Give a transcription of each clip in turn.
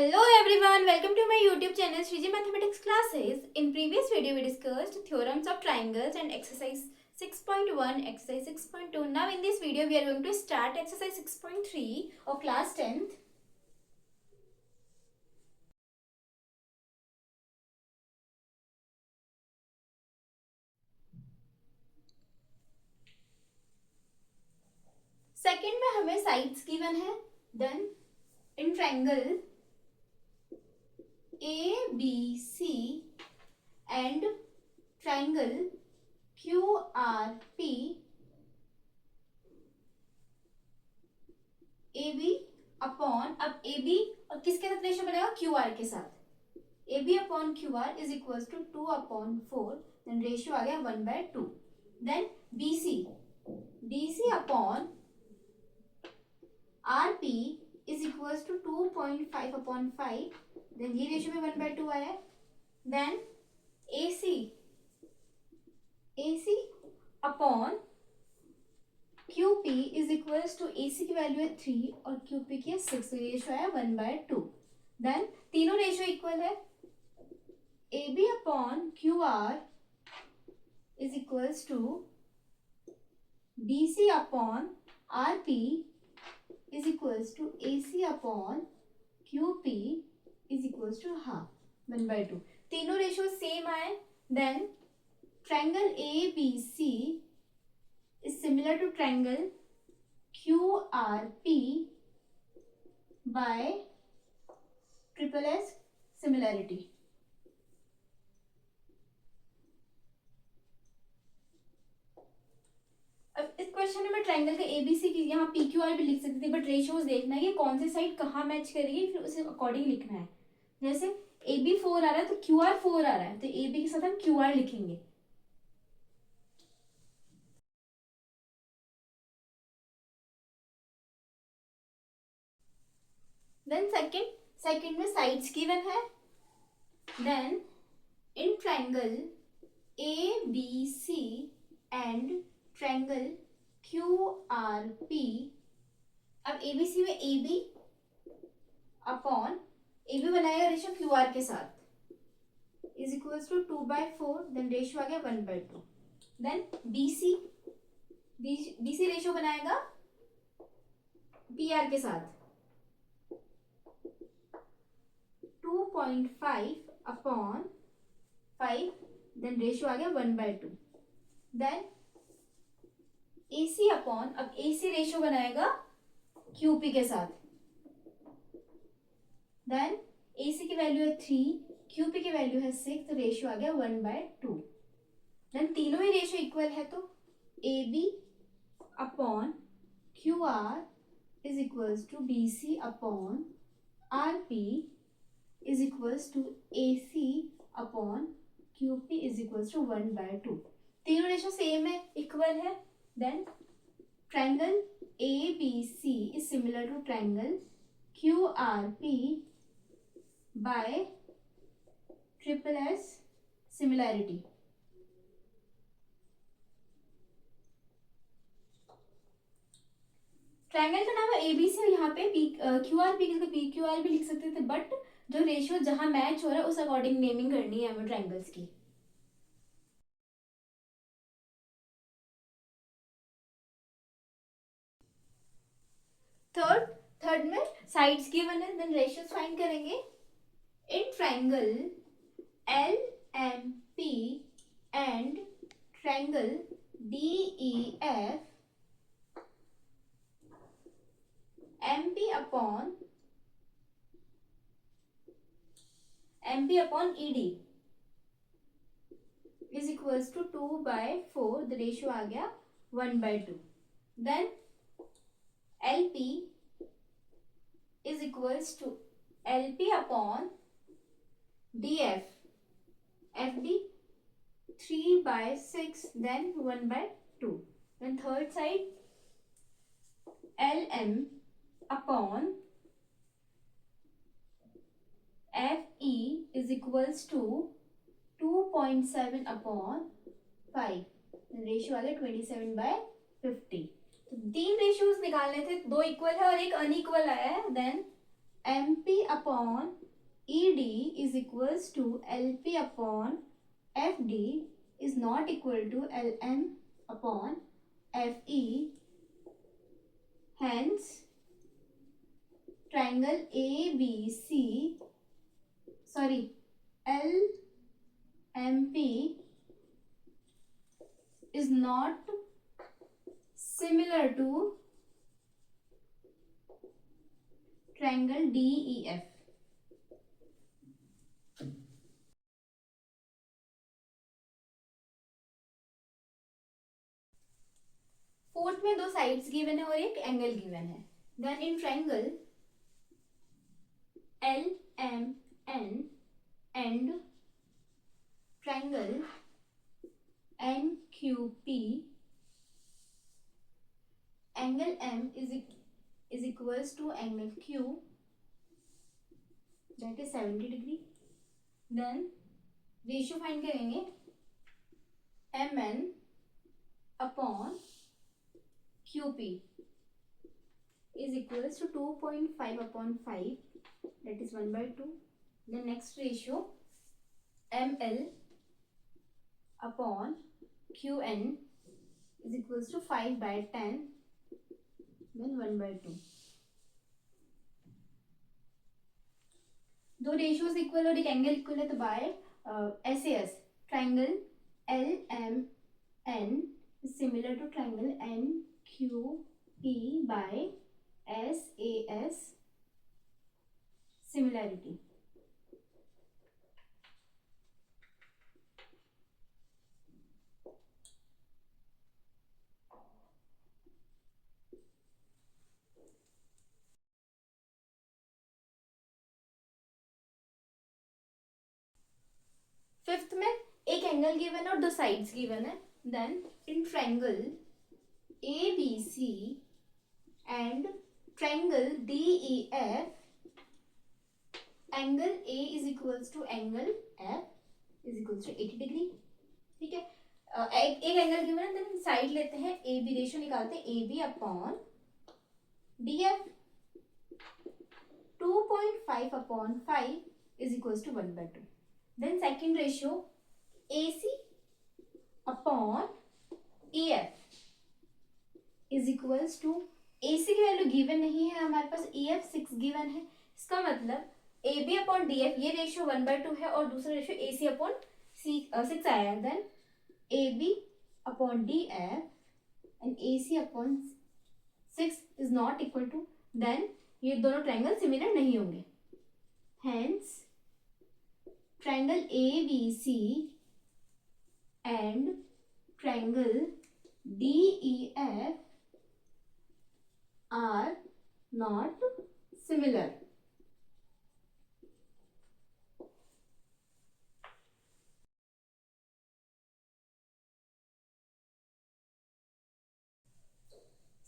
Hello everyone, welcome to my YouTube channel Shriji Mathematics Classes. In previous video we discussed theorems of triangles and exercise 6.1, exercise 6.2. Now in this video we are going to start exercise 6.3 of class 10th. Second में हमें sides given है. Then in triangle ABC and triangle QRP, AB upon, अब AB और किसके साथ ratio बनेगा? QR के साथ. AB upon QR is equal to 2 upon 4. Then ratio आ गया 1/2. Then BC upon RP is equal to 2.5 upon 5. Then ये रेशियो में 1/2 आया. Then AC upon QP is equal to, AC की वैल्यू है 3 और QP की है 6, तो ये रेशियो आया 1/2. देन तीनों रेशियो इक्वल है. AB upon QR is equal to BC upon RP is equal to AC upon QP is equal to half, 1/2. तीनों रेशियो सेम आए. Then triangle ABC is similar to triangle QRP by triple S similarity. अब इस question में मैं triangle का ABC की यहाँ PQR भी लिख सकती थी, बट रेशियोज देखना है ये कौन सी साइड कहाँ मैच करेगी, फिर उसे अकॉर्डिंग लिखना है. जैसे AB 4 आ रहा है तो QR 4 आ रहा है, तो AB के साथ हम QR लिखेंगे. देन सेकंड में साइड्स गिवन है. Then in triangle ABC and triangle QRP, अब ABC में AB अपॉन AB बनाएगा रेशियो QR के साथ is equal to 2/4. Then ratio आ गया 1/2. देन BC रेशियो बनाएगा PR के साथ 2.5 अपॉन 5. देन रेशियो आ गया 1/2. देन AC अपॉन, अब AC रेशियो बनाएगा QP के साथ. देन AC की वैल्यू है 3, QP की वैल्यू है 6, तो रेशियो आ गया 1/2. देन तीनों ही रेशियो इक्वल है तो AB upon QR is equal to BC upon RP is equal to AC upon QP is equal to 1/2. तीनों रेशियो सेम है, इक्वल है. Then triangle ABC is similar to triangle QRP by triple S similarity. Triangle का नाम है ABC, यहाँ पे QRP के PQR भी लिख सकते थे, बट जो रेशियो जहां मैच हो रहा है उस अकॉर्डिंग नेमिंग करनी है हमें ट्रायंगल्स की. थर्ड में साइड्स गिवन है. देन रेशियोज फाइंड करेंगे. In triangle LMP and triangle DEF, MP upon ED is equal to 2/4. The ratio आ गया 1/2. Then LP is equals to LP upon DF, FD 3/6, then 1/2. Then third side LM upon FE is equals to 2.7 upon 5. Then ratio आ गया 27/50. तो तीन ratios निकालने थे, दो equal है और एक अनइक्वल आया है. Then MP upon ED is equals to LP upon FD is not equal to LM upon FE. Hence, triangle ABC, LMP is not similar to triangle DEF. Fourth में दो साइड्स गिवन है और एक angle given है. Then in triangle LMN and triangle NQP, angle M is equals to angle Q, that is 70 degree. Then ratio find करेंगे MN upon QP is equals to 2.5 upon 5, that is 1/2. The next ratio ML upon QN is equals to 5/10, then 1/2. दो ratios equal और एक angle equal है तो by SAS triangle LMN is similar to triangle NQP by SAS similarity. Fifth में एक angle given है और दो साइड्स गिवन है. Then in triangle ABC and triangle DEF, angle A is equals to angle F is equals to 80 degree. ठीक है, एक angle given है. देन साइड लेते हैं, AB रेशियो निकालते हैं, AB upon DF 2.5 upon 5 is equals to 1/2. Then second ratio AC upon EF is equals to, AC की value given नहीं है हमारे पास, EF 6 गिवन है. इसका मतलब AB अपॉन DF ये रेशियो 1/2 है और दूसरा रेशियो AC अपॉन 6 आया है. Then AB upon DF and AC upon 6 is not equal to, then ये दोनों ट्राइंगल सिमिलर नहीं होंगे. Hence triangle ABC and triangle DEF are not similar.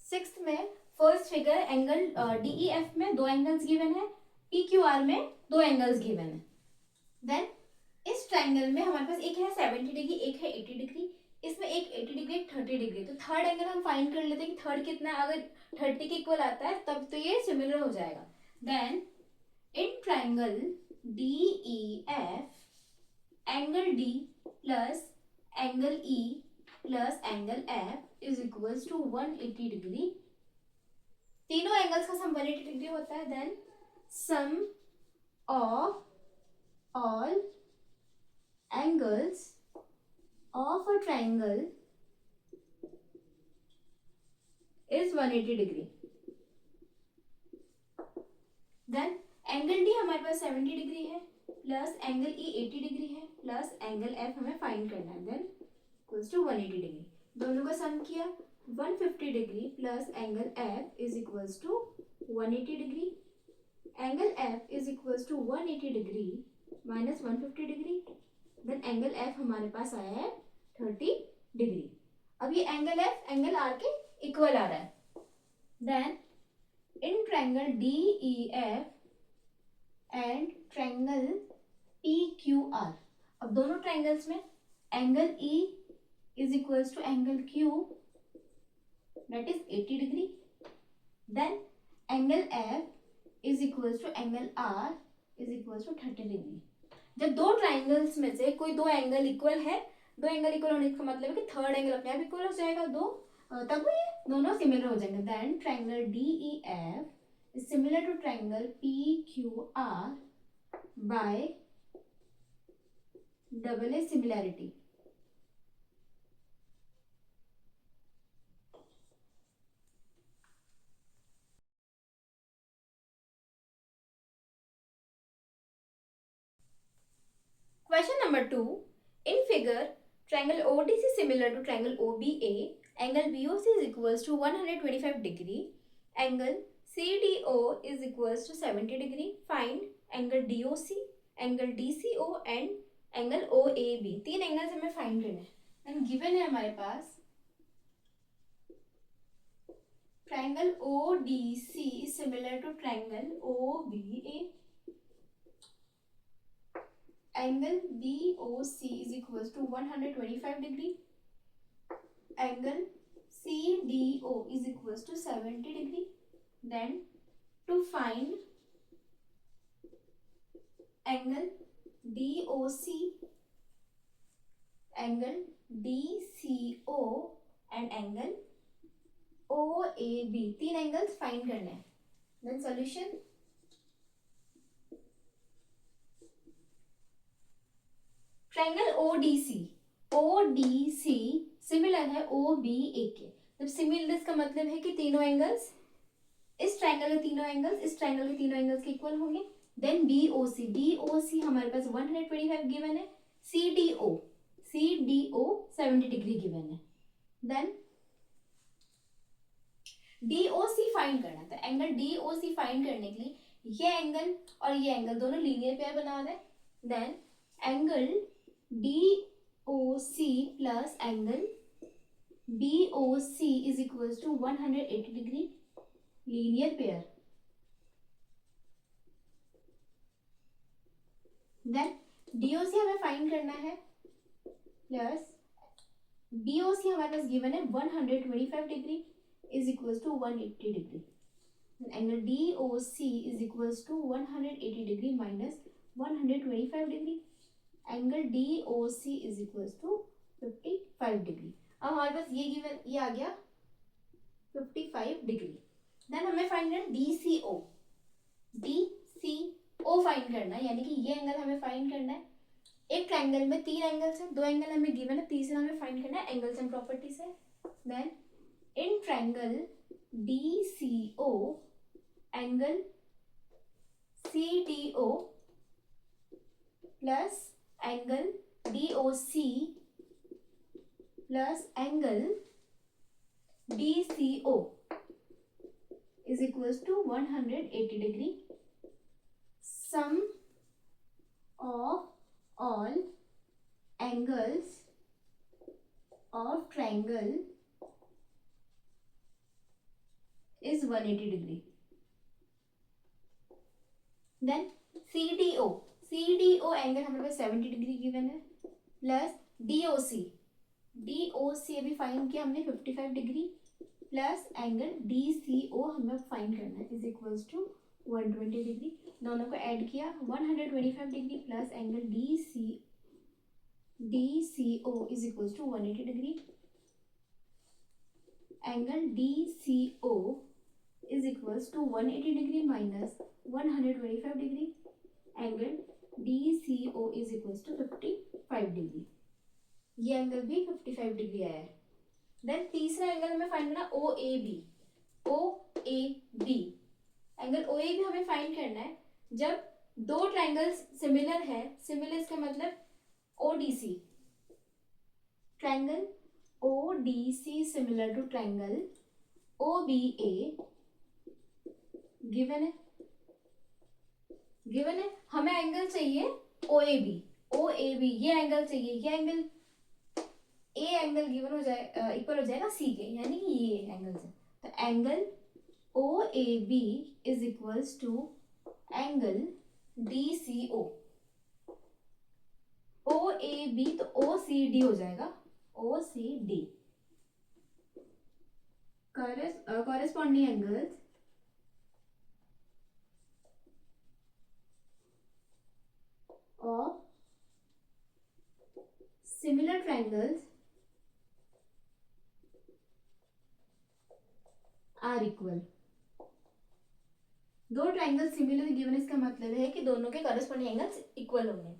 Sixth में फर्स्ट फिगर एंगल DEF में दो angles given है, PQR में दो एंगल्स गिवन है. देन इस ट्राइंगल में हमारे पास एक है 70 डिग्री, एक है 80 डिग्री. इसमें एक 80 डिग्री, एक 30 डिग्री. तो थर्ड एंगल हम फाइंड कर लेते हैं कि थर्ड कितना है. अगर 30 के इक्वल आता है तब तो ये सिमिलर हो जाएगा. Then in triangle DEF, angle D plus angle E plus angle F is equals to 180 degree. तीनों एंगल्स का सम 180 डिग्री होता है. Then sum of all angles of a triangle is 180 degree. Then angle D हमारे पास 70 degree है plus angle E 80 degree है plus angle F हमें find करना है. Then equals to 180 degree. दोनों का सम किया 150 degree plus angle F is equals to 180 degree. Angle F is equals to 180 degree minus 150 degree. Then angle F हमारे पास आया है 30 डिग्री. अब ये एंगल F एंगल R के इक्वल आ रहा है. Then in triangle DEF and triangle PQR, अब दोनों ट्राइंगल्स में angle E is equals to angle Q, that is 80 degree. Then angle F is equals to angle R is equals to 30 degree. जब दो triangles में से कोई दो angle equal है, दो एंगल इक्वल होने का मतलब है कि थर्ड एंगल अपने आप इक्वल हो जाएगा, दो तब ये दोनों सिमिलर हो जाएंगे। Then triangle D E F is similar to triangle P Q R by double A similarity. Question number 2. In figure, triangle ODC is similar to triangle OBA. Angle BOC is equals to 125 degree. Angle CDO is equals to 70 degree. Find angle DOC, angle DCO and angle OAB. तीन angles हमें find करना है। And given है हमारे पास triangle ODC is similar to triangle OBA. Angle BOC is equals to 125 degree. Angle CDO is equals to 70 degree. Then to find angle DOC, angle DCO and angle OAB, तीन angles find करने हैं। Then solution, triangle ODC similar है OBA के। जब similar इसका मतलब है कि तीनों एंगल्स, इस ट्राइंगल के तीनों एंगल्स इस ट्राइंगल के तीनों एंगल्स के इक्वल होंगे। देन BOC हमारे पास 125 गिवन है। CDO 70 डिग्री गिवन है। देन DOC फाइंड करना है। तो एंगल DOC फाइंड करने के लिए ये एंगल और ये एंगल दोनों लीनियर पेयर बना दें। Then angle DOC plus angle BOC is equals to 180 degree, linear pair. Then DOC हमें फाइंड करना है प्लस BOC हमारे पास गिवन है 125 degree is equals to 180 degree. Angle DOC is equals to 180 degree minus 125 degree. Angle DOC is equals to 55 degree. अब हमारे पास ये गिवन, ये आ गया 55 डिग्री। देन हमें फाइंड करना DCO फाइंड करना है, यानी कि ये एंगल हमें फाइंड करना है। एक ट्राइंगल में तीन एंगल्स हैं, दो एंगल हमें गिवन है, तीसरा हमें फाइंड करना है एंगल्स एंड प्रॉपर्टी से। Then in triangle DCO angle CDO plus angle DOC plus angle DCO is equals to 180 degree. Sum of all angles of triangle is 180 degree. Then CDO angle हमारे पास 70 degree given है plus DOC अभी find किया हमने 55 degree plus angle DCO हमें find करना है is equals to 120 degree. दोनों को ऐड किया 125 degree plus angle DCO is equals to 180 degree. Angle DCO is equals to 180 degree minus 125 degree. Angle DCO is equals to 55 degree. ये angle भी 55 degree आया है। देन तीसरा एंगल हमें find करना OAB एंगल OAB हमें find करना है जब दो ट्राइंगल्स सिमिलर है। सिमिलर इसका मतलब ODC, triangle ODC similar to triangle OBA given है। हमें एंगल चाहिए OAB ये एंगल चाहिए। ये एंगल A एंगल गिवन हो जाए इक्वल हो जाएगा C के, यानी कि ये एंगल है। तो angle OAB is equals to angle DCO। OAB तो OCD हो जाएगा, OCD। Corresponding angles triangles are equal. दो ट्राइंगल सिमिलर गिवन, इसका मतलब है कि दोनों के करस्पॉन्डिंग एंगल्स इक्वल होंगे.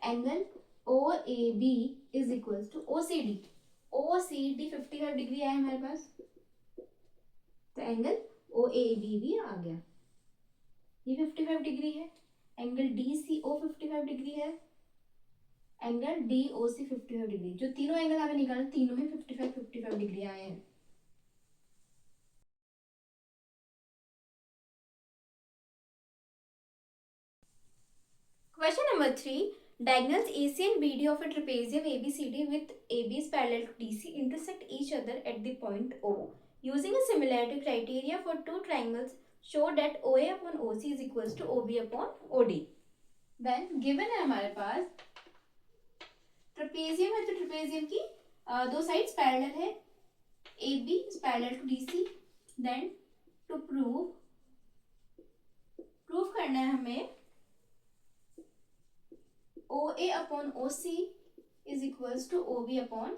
Angle O A B is equal to O C D. O C D 55 degree आया हमारे पास, तो एंगल ओ ए बी भी आ गया, ये 55 डिग्री है. एंगल डी सी ओ 55 डिग्री है, एंगल डी ओ सी 55 डिग्री. जो तीनों एंगल हमें निकालना, तीनों में 55 डिग्री आए हैं. Question number 3. Diagonals AC and BD of a trapezium ABCD with AB is parallel to DC intersect each other at the point O. Using a similarity criteria for two triangles, show that OA upon OC is equals to OB upon OD. Then given है हमारे पास trapezium है, तो trapezium की दो sides parallel है, AB is parallel to DC. Then to prove करना है हमें OA upon OC is equals to OB upon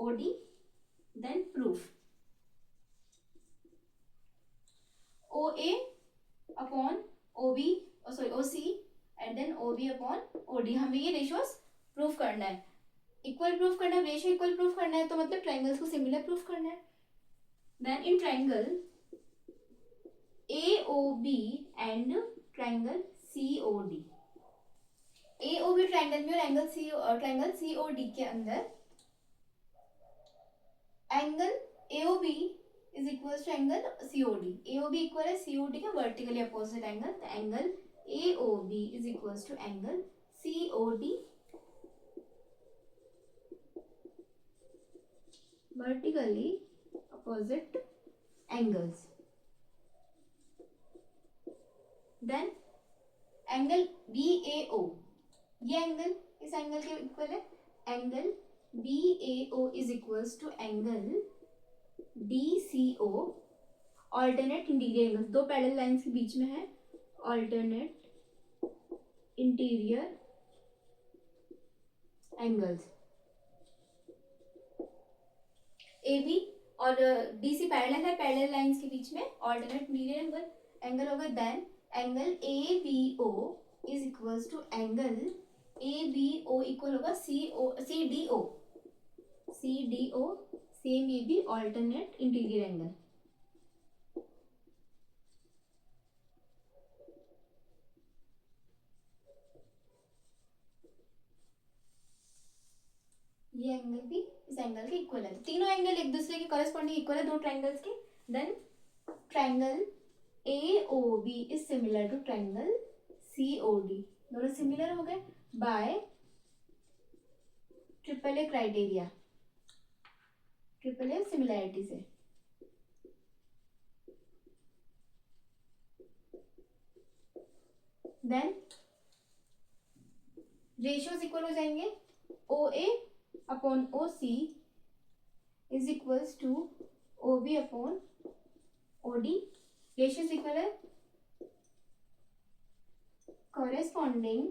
OD. Then proof. OA upon OB, OC and then OB upon OD. हमें ये ratios proof करना है, equal proof करना है, ratio equal proof करना है, तो मतलब ट्राइंगल्स को सिमिलर प्रूफ करना है. Then in triangle AOB and triangle COD. AOB triangle में और ट्राइंगल COD के अंदर angle AOB is equal to angle COD. AOB equal है COD का वर्टिकली अपोजिट एंगल, तो angle AOB is equal to angle COD vertically opposite angles. Then angle BAO, ये angle इस angle के इक्वल है, angle BAO is equals to angle DCO. Alternate interior angles, दो parallel lines के बीच में है ऑल्टरनेट इंटीरियर एंगल्स. AB और DC पैरेलल है, पैरेलल लाइंस के बीच में ऑल्टरनेट इंटीरियर एंगल होगा. Then angle ABO is equals to angle ABO equal होगा CDO. सेम ये भी ऑल्टरनेट इंटीरियर एंगल. ये एंगल भी इस एंगल के इक्वल है, तो तीनों एंगल एक दूसरे के कॉरेस्पॉन्डिंग इक्वल है, दो ट्राइंगल्स के. Then triangle AOB is similar to triangle COD. दोनों सिमिलर हो गए by triple A criteria, triple A similarity से. देन रेशियोज इक्वल हो जाएंगे, OA upon OC is equals to OB upon OD. रेशियोज इक्वल है, corresponding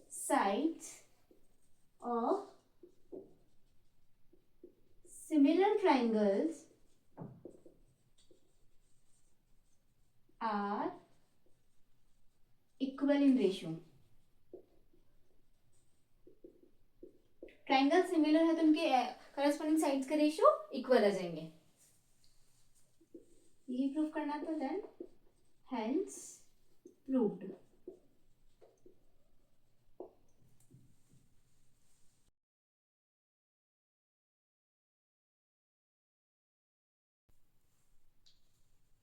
sides of similar triangles are equal in ratio. Triangle similar है तो उनके corresponding sides का ratio equal आ जाएंगे, यही प्रूफ करना था. Then hence proved.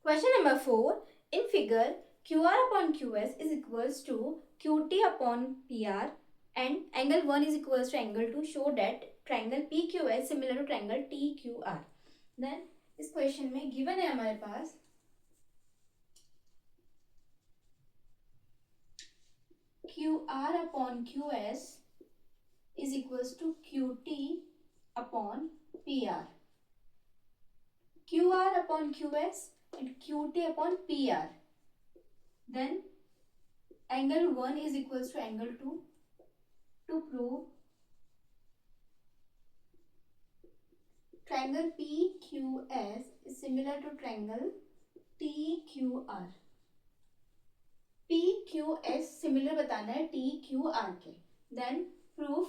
Question number 4. In figure, QR upon QS is equals to QT upon PR and angle 1 is equals to angle 2. Show that triangle PQS similar to triangle TQR. Then इस question में given है हमारे पास QR upon QS is equals to QT upon PR. QR upon QS and QT upon PR. Then angle 1 is equals to angle 2. to prove triangle PQS is similar to triangle TQR. PQS similar बताना है TQR के. Then proof.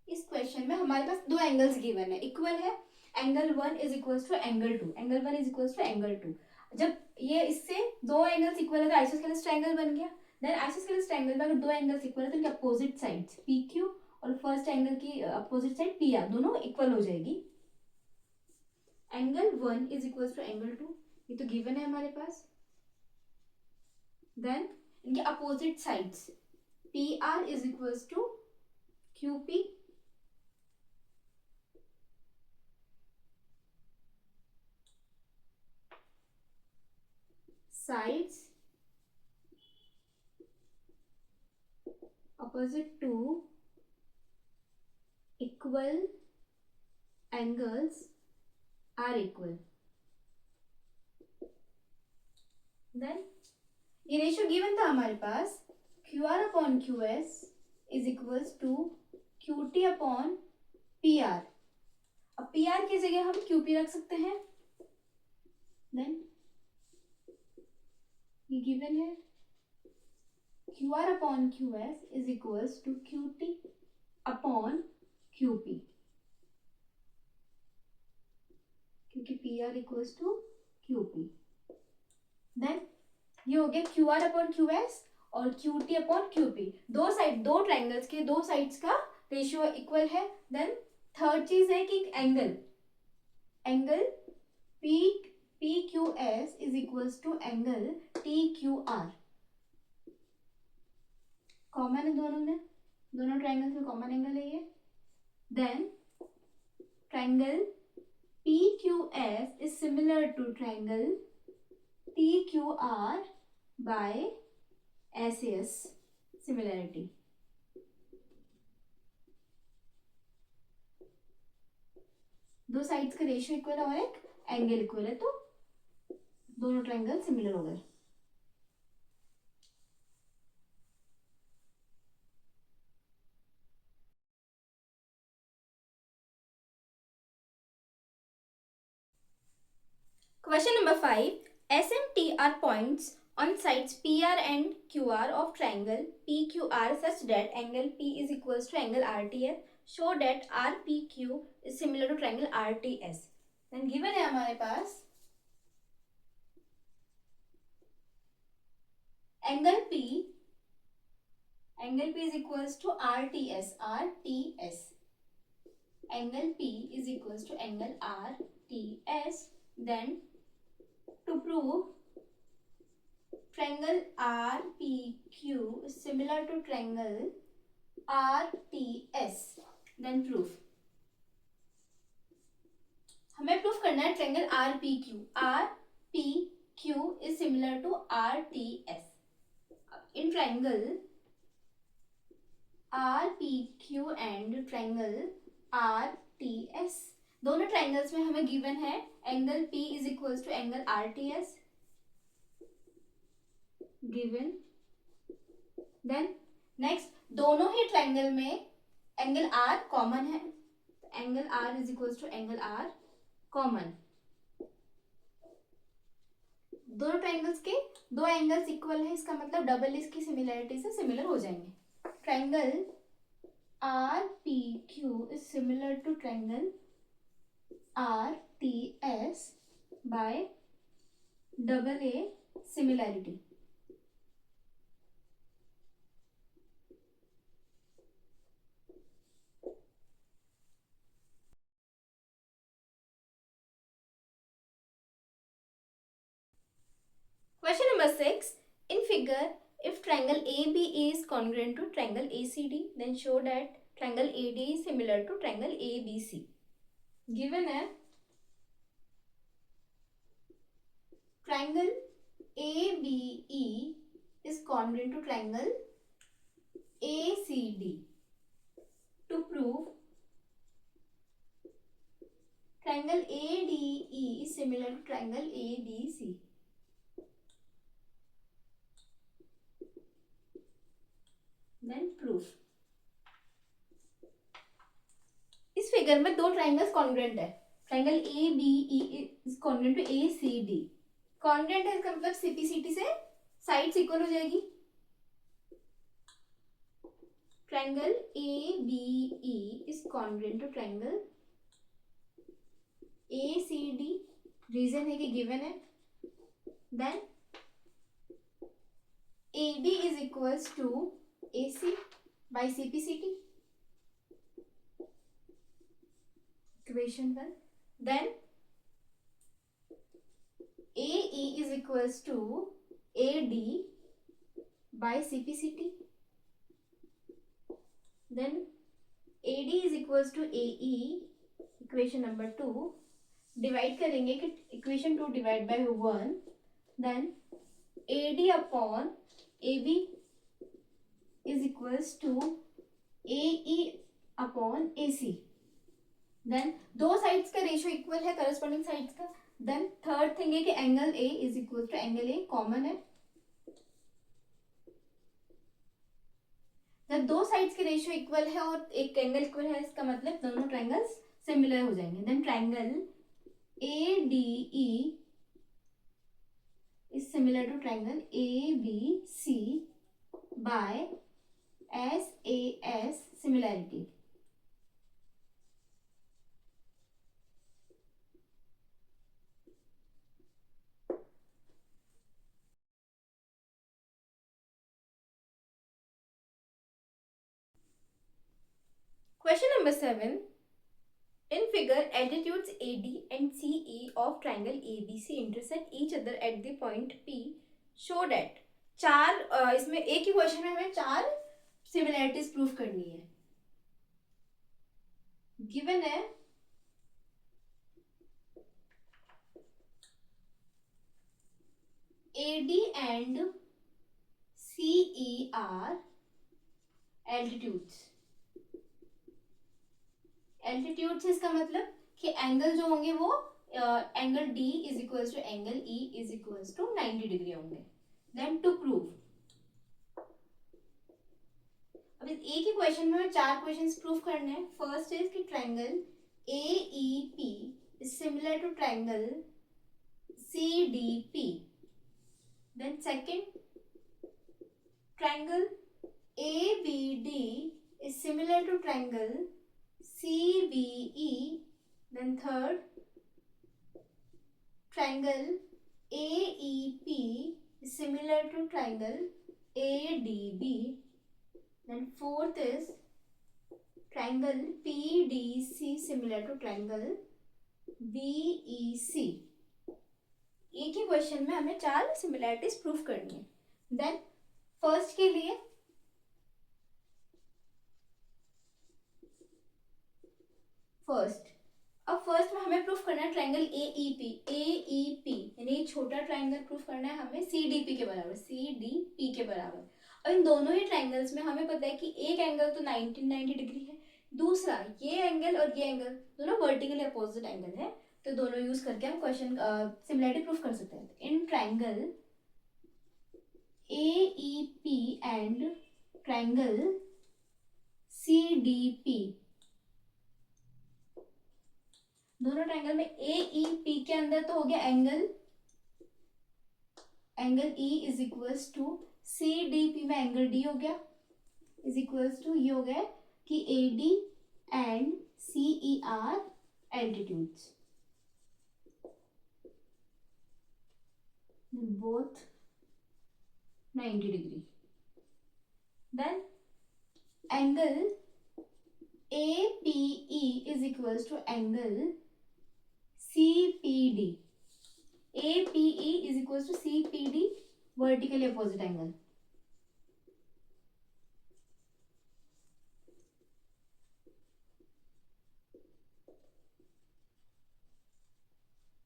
इस question में हमारे पास दो angles given है, equal है. Angle 1 is equals to angle 2. Angle 1 is equals to angle 2. जब ये इससे दो एंगल्स इक्वल है तो आइसोस्केलेस ट्रायंगल बन गया. देन आइसोस्केलेस ट्रायंगल में अगर दो एंगल्स इक्वल है तो इनके अपोजिट साइड्स PQ और फर्स्ट एंगल की अपोजिट साइड PR दोनों इक्वल हो जाएगी. Angle 1 is equals to angle 2, ये तो गिवन है हमारे पास. देन इनके opposite sides PR is equals to QP. Sides opposite to equal angles are equal. Then ये रेशियो गिवन था हमारे पास QR upon QS is equals to QT upon PR. अब PR की जगह हम QP रख सकते हैं. देन ये गिवन है QR upon QS is equals to QT upon QP, क्योंकि PR equals to QP. Then ये हो गया QR अपॉन QS और QT अपॉन QP. दो साइड, दो ट्रायंगल्स के दो साइड्स का रेशियो इक्वल है. देन थर्ड चीज है कि angle PQS is equals to angle TQR. Common है दोनों में, दोनों ट्रायंगल्स में कॉमन एंगल है ये. Then triangle PQS is similar to triangle TQR by SAS similarity. दो साइड्स का रेशियो इक्वल है और एक एंगल इक्वल है, तो दोनों ट्रायंगल सिमिलर हो गए. Question number 5. S and T are points on sides PR and QR of triangle PQR such that angle P is equals to angle RTS. Show that RPQ is similar to triangle RTS. Then given है हमारे पास angle P is equals to RTS. Angle P is equals to angle RTS. Then to prove triangle RPQ is similar to triangle RTS, then proof. हमें proof करना है triangle RPQ is similar to RTS. in triangle RPQ and triangle RTS, दोनों triangles में हमें given है angle P is equals to angle RTS given. Then next दोनों ही triangle में एंगल R कॉमन है, angle R is equals to angle R common. दोनों triangles के दो एंगल्स इक्वल है, इसका मतलब डबल इसकी सिमिलैरिटी से सिमिलर हो जाएंगे. Triangle RPQ is similar to triangle RTS by AA similarity. Question number 6. In figure, if triangle AB is congruent to triangle ACD, then show that triangle AD is similar to triangle ABC. Given है triangle ABE is congruent to triangle ACD. To prove triangle ADE is similar to triangle ABC. Figure में दो triangles congruent है, triangle A B E is congruent to A C D. Congruent है इसका मतलब CPCT से sides equal हो जाएगी। Triangle A B E is congruent to triangle A C D, reason है कि गिवन है। Then A B is equals to A C by CPCT, equation 1। Then AE is equals to AD by CPCT. Then AD is equals to AE, equation number 2. Divide करेंगे कि equation 2 divide by 1. Then AD upon AB is equals to AE upon AC. Then दो sides का ratio equal है corresponding sides का। Then third thing है कि angle A is equal to angle A common है। जब दो साइड्स के रेशियो इक्वल है और एक एंगल इक्वल है, इसका मतलब दोनों ट्रायंगल्स सिमिलर हो जाएंगे। Then triangle A D E is similar to triangle A B C by S A S similarity. Question number 7. In figure, altitudes AD and CE of triangle ABC intersect each other at the point P. Show that चार इसमें एक ही question में हमें चार similarities proof करनी है। Given है AD and CE are altitudes। Altitude से इसका मतलब कि एंगल जो होंगे वो angle D is equals to angle E is equals to 90 degree होंगे। देन टू प्रूव, अब एक ही क्वेश्चन में हमें चार क्वेश्चंस प्रूव करने हैं। फर्स्ट इज कि triangle AEP is similar to triangle CDP। Then second, triangle ABD is similar to triangle CBE. Then third, triangle AEP is similar to triangle ADB. Then fourth is triangle PDC similar to triangle BEC. एक ही question में हमें चार similarities proof करनी है। Then first के लिए first में हमें प्रूफ करना है ट्रायंगल AEP यानी छोटा ट्रायंगल प्रूफ करना है हमें CDP के बराबर। और इन दोनों ही ट्रायंगल्स में हमें पता है कि एक एंगल तो 90 डिग्री है, दूसरा ये एंगल और ये एंगल दोनों वर्टिकली अपोजिट एंगल है, तो दोनों यूज करके हम क्वेश्चन सिमिलैरिटी प्रूफ कर सकते हैं। In triangle AEP and triangle CDP, दोनों ट्रायंगल में AEP के अंदर तो हो गया angle E is equals to CDP में एंगल D हो गया इज इक्वल्स टू ये हो गया कि AD and CE are altitudes, both 90 degree. Then angle APE is equals to angle CPD. APE is equals to CPD, vertically opposite angle.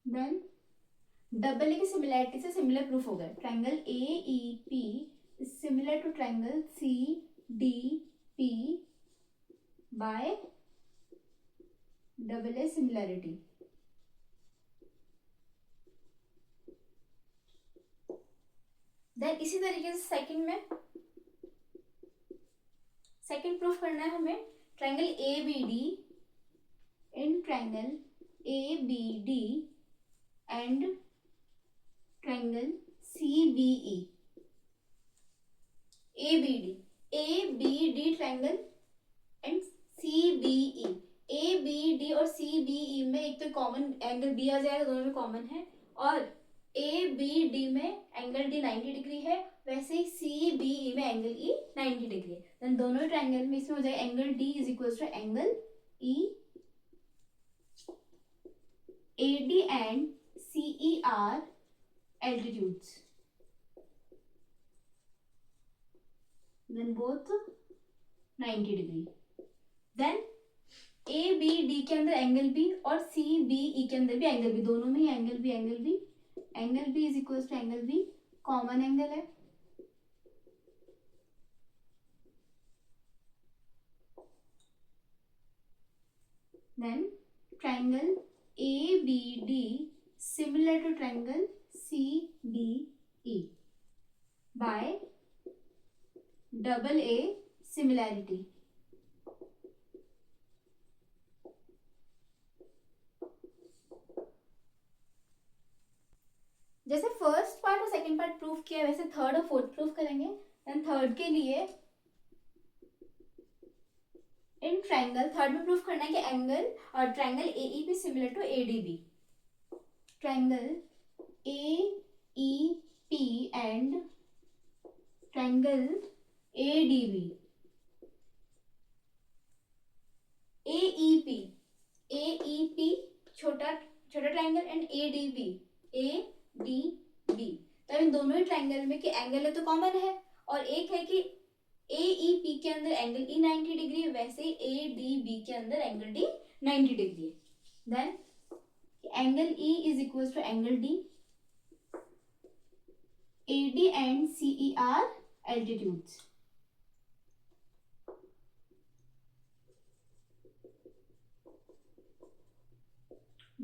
Then double की similarity से similar proof हो गया। Triangle AEP is similar to triangle CDP by double A similarity। Then इसी तरीके से second proof करना है हमें triangle ABD triangle ABD and triangle CBE. ABD triangle and CBE. ABD और CBE में एक तो कॉमन एंगल B आ जाएगा, दोनों में कॉमन है, और ABD में एंगल D 90 डिग्री है, वैसे ही CBE में एंगल E 90 डिग्री है। देन दोनों ट्रायंगल में इसमें हो जाएगा angle D is equal to angle E। AD and CE are altitudes, then both 90 degree. Then ABD के अंदर एंगल B और CBE के अंदर भी एंगल B, दोनों में ही angle B is equal to angle B, common angle है। Then triangle ABD similar to triangle CBE by double A similarity. जैसे फर्स्ट पार्ट और सेकंड पार्ट प्रूफ किया वैसे थर्ड और फोर्थ प्रूफ करेंगे। देन थर्ड के लिए इन ट्रायंगल, थर्ड में प्रूफ करना है कि एंगल और triangle AEP similar to ADB। Triangle AEP and triangle ADB। AEP छोटा ट्रायंगल एंड ADB। तो इन दोनों ही ट्रायंगल में कि एंगल है तो कॉमन है, और एक है कि AEP के अंदर एंगल E 90 डिग्री है, वैसे ही ADB के अंदर एंगल D 90 डिग्री है। Then angle E is equal to angle D। AD and CE are altitudes,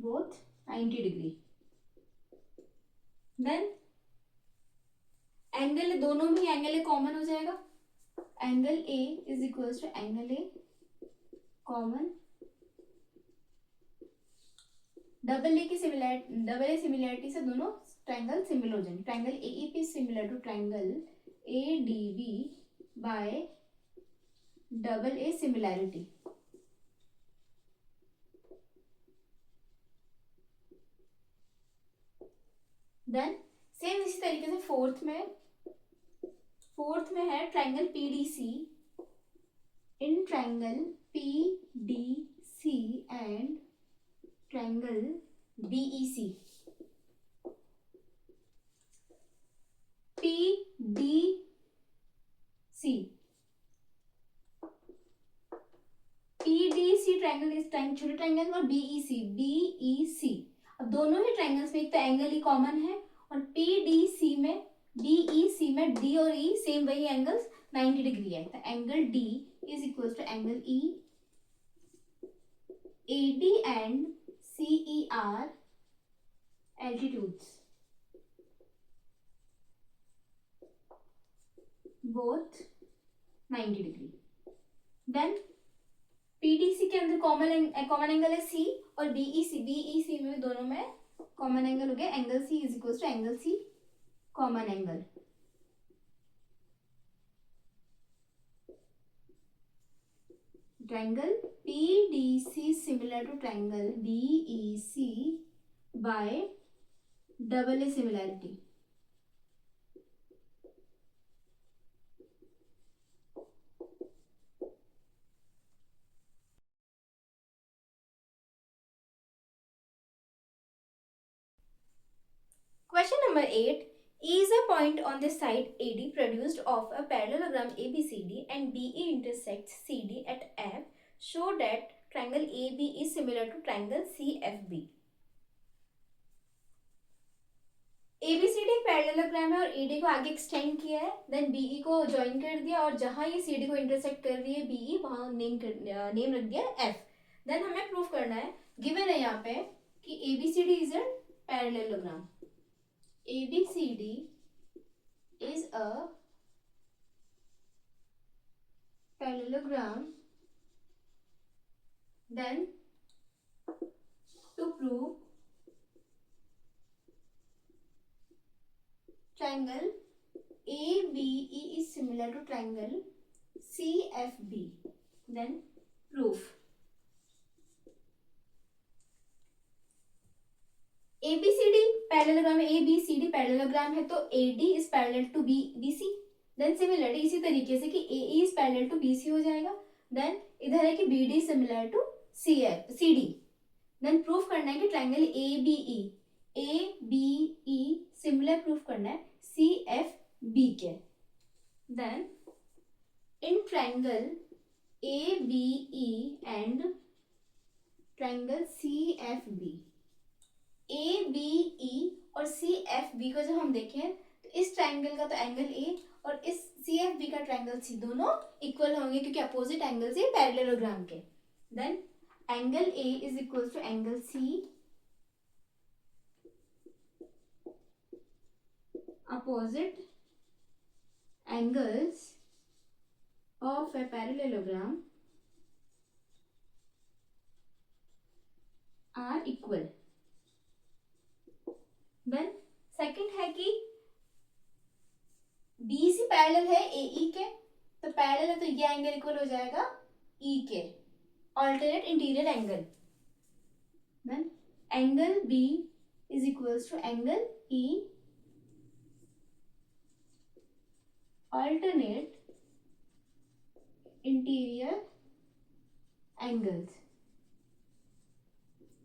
both 90 degree. Then angle दोनों में एंगल कॉमन हो जाएगा, angle A is equal to angle A common. Double A similarity से दोनों triangle similar हो जाएंगे। Triangle AEP similar to triangle ADB by double A similarity. Then same इसी तरीके से फोर्थ में है triangle PDC in triangle PDC and triangle BEC। PDC triangle इस छोटे ट्रायंगल और BEC। अब दोनों ही ट्रायंगल्स में एक तो एंगल ही कॉमन है, और BEC में D और E सेम वही एंगल्स 90 डिग्री है, तो angle D is equal to angle E। AD and CE are altitudes, both 90 degree. Then PDC के अंदर कॉमन एंगल है C, और BEC में दोनों में कॉमन एंगल हो गया angle C is equal to angle C common angle. Triangle PDC similar to triangle BEC by double A similarity. Question number 8. E is a point on the side AD produced of a parallelogram ABCD and BE intersects CD at F. Show that triangle AB is similar to triangle CFB. ABCD एक parallelogram है और AD को आगे extend किया है, then BE को join कर दिया, और जहां ये CD को इंटरसेक्ट कर रही है BE वहां नेम रख दिया F। देन हमें प्रूफ करना है, गिवन है यहाँ पे कि ABCD is a parallelogram. ABCD is a parallelogram, then prove triangle ABE is similar to triangle CFB. Then proof. ABCD parallelogram है, ABCD पैरेललोग्राम है तो AD is parallel to BC. Then similarly इसी तरीके से कि AE is parallel to BC हो जाएगा. Then इधर है कि BD is similar to CD. Then proof करना है कि ट्राइंगल ABE सिमिलर प्रूफ करना है CFB के. Then in triangle ABE and triangle CFB, ABE और CFB को जब हम देखें तो इस ट्राइंगल का तो एंगल A और इस CFB का ट्राइंगल C दोनों इक्वल होंगे क्योंकि अपोजिट एंगल्स है पैरेललोग्राम के. Then angle A is equal to angle C opposite angles of a parallelogram are equal. Then second है कि BC पैरेलल है AE के, तो पैरेलल है तो ये एंगल इक्वल हो जाएगा E के, alternate interior angle. Then angle B is equals to angle E alternate interior angles.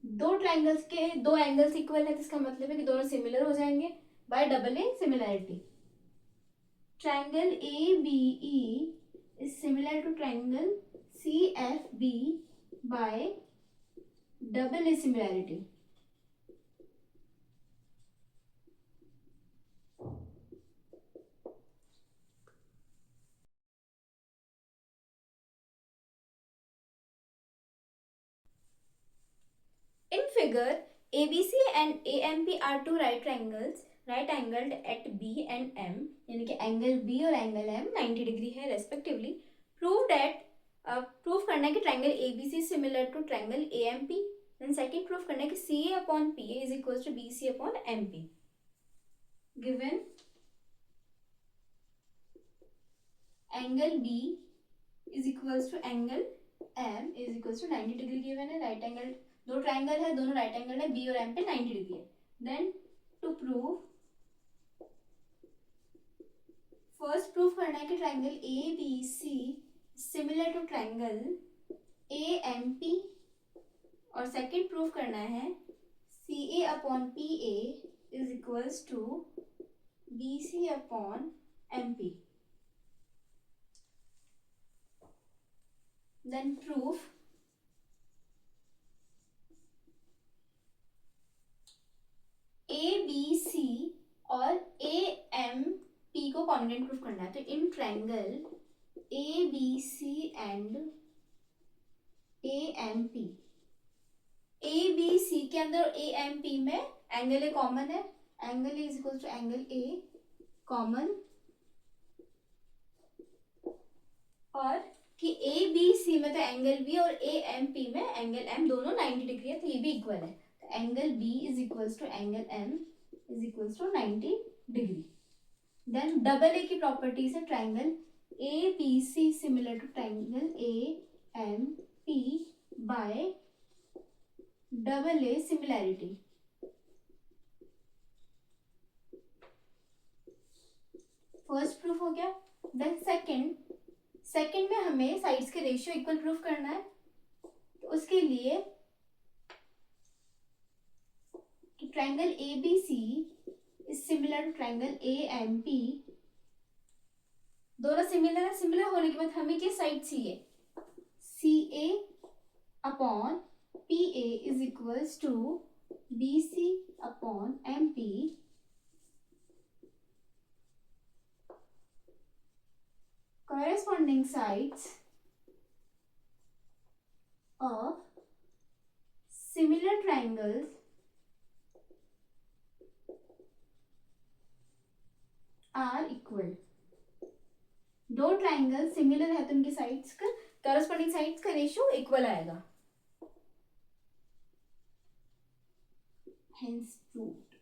दो ट्राइंगल्स के दो एंगल्स इक्वल है तो इसका मतलब है कि दोनों सिमिलर हो जाएंगे by double A similarity. Triangle ABE is similar to triangle CFB by double A similarity. In figure, ABC and AMP are two right triangles, right angled at B and M, यानी कि angle B और angle M 90 degree है respectively. Proof करना है कि triangle ABC similar to triangle AMP. Then second proof करना है कि CA upon PA is equal to BC upon MP. Given angle B is equal to angle M is equal to 90 degree given है. Right angle दो triangle है, दोनों right angle है, B और M पे 90 डिग्री है. Then to prove first proof करना है कि triangle ABC similar to triangle AMP और सेकंड प्रूफ करना है CA upon PA is equals to BC upon MP. Then proof ABC और AMP को कॉन्ग्रुएंट प्रूफ करना है. तो in triangle ABC and AMP, ABC के अंदर AMP में एंगल A कॉमन है, angle A is equal to angle A common, और कि ABC में तो एंगल B और AMP में एंगल M दोनों 90 डिग्री है तो ये भी इक्वल है. Angle B is equals to angle M is equals to 90 degree. Then double A की प्रॉपर्टीज है triangle ABC similar to triangle AMP by double A similarity. First proof हो गया. देन सेकंड में हमें साइड्स के ratio equal proof करना है. तो उसके लिए triangle ABC is similar to triangle AMP. दोनों सिमिलर है, सिमिलर होने के बाद हमें क्या साइड चाहिए, CA upon PA is equals to BC upon MP. corresponding sides of similar triangles are equal. दो ट्राइंगल सिमिलर है तो उनकी साइड्स का करस्पॉन्डिंग साइड्स का रेशियो इक्वल आएगा. hence proved.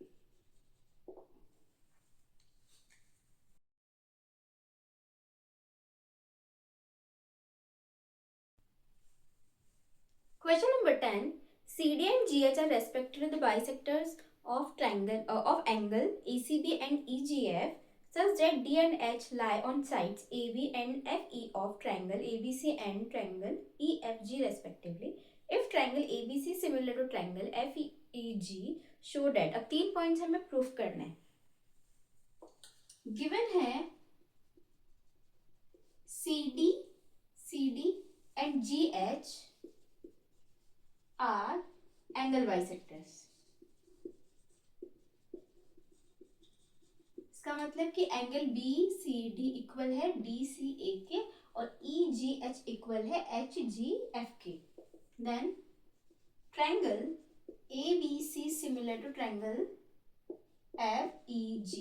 Question number 10. CD and GH are respectively the bisectors of triangle of angle ACB and EGF such that D and H lie on sides AB and FE of triangle ABC and triangle EFG respectively. If triangle ABC is similar to triangle FEG, show that. अब 3 points हमें proof करना है. Given है CD and GH are angle bisectors. इसका मतलब कि angle BCD equal है DCA के और EGH इक्वल है HGF के. Then triangle ABC similar to triangle FEG.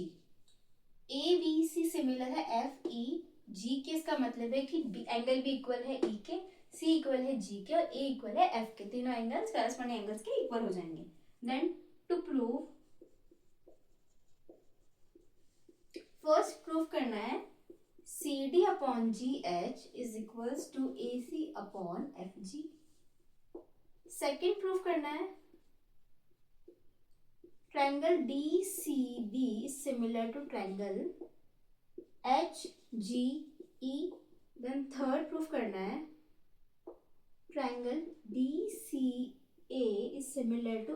ABC similar है FEG के. इसका मतलब है कि एंगल B इक्वल है E के, C इक्वल है G के और A इक्वल है F के. तीनों एंगल्स करस्पॉन्डिंग एंगल्स के इक्वल हो जाएंगे. Then to prove, first proof करना है CD upon GH is equals to AC upon FG. Second proof करना है triangle DCB is similar to triangle HGE. Then third proof करना है triangle DCA is similar to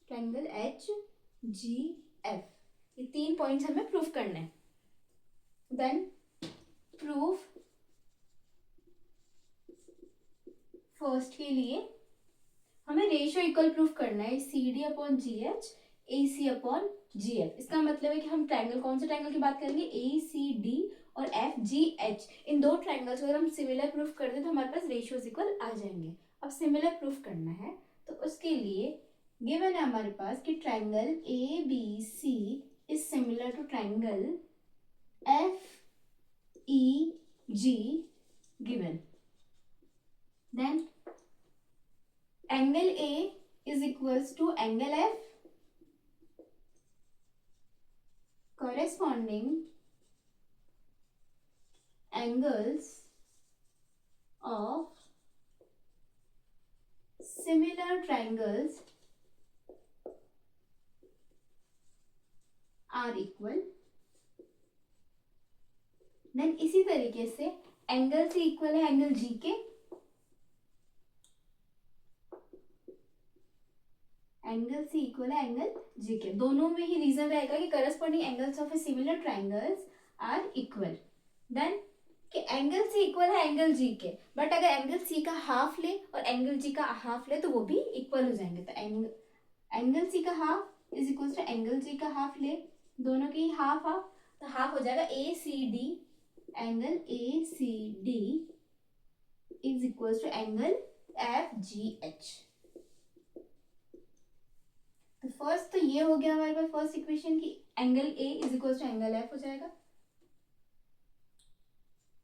triangle HGF. ये 3 points हमें proof करना है. देन प्रूफ फर्स्ट के लिए हमें रेशियो इक्वल प्रूफ करना है CD upon GH AC upon GF. इसका मतलब है कि हम ट्रायंगल, कौन से ट्रायंगल की बात करेंगे, ACD और FGH. इन दो ट्रायंगल्स को अगर हम सिमिलर प्रूफ कर दें तो हमारे पास रेशियोज इक्वल आ जाएंगे. अब सिमिलर प्रूफ करना है तो उसके लिए गिवन है हमारे पास कि triangle ABC is similar to triangle FEG given. Then angle A is equals to angle F, corresponding angles of similar triangles are equal. Then इसी तरीके से एंगल C इक्वल है एंगल G के, एंगल C इक्वल है angle G के. दोनों में ही रीजन रहेगा कि corresponding angles of a similar triangles are equal. Then कि एंगल C इक्वल है एंगल G के, बट अगर एंगल C का हाफ ले और एंगल G का हाफ ले तो वो भी इक्वल हो जाएंगे. तो एंगल C का half is equal to angle G का हाफ ले, दोनों के हाफ हाफ, तो हाफ हो जाएगा ACD. Angle ACD is equal to angle FGH. तो फर्स्ट तो ये हो गया हमारे पास फर्स्ट इक्वेशन की angle A is equal to angle F हो जाएगा.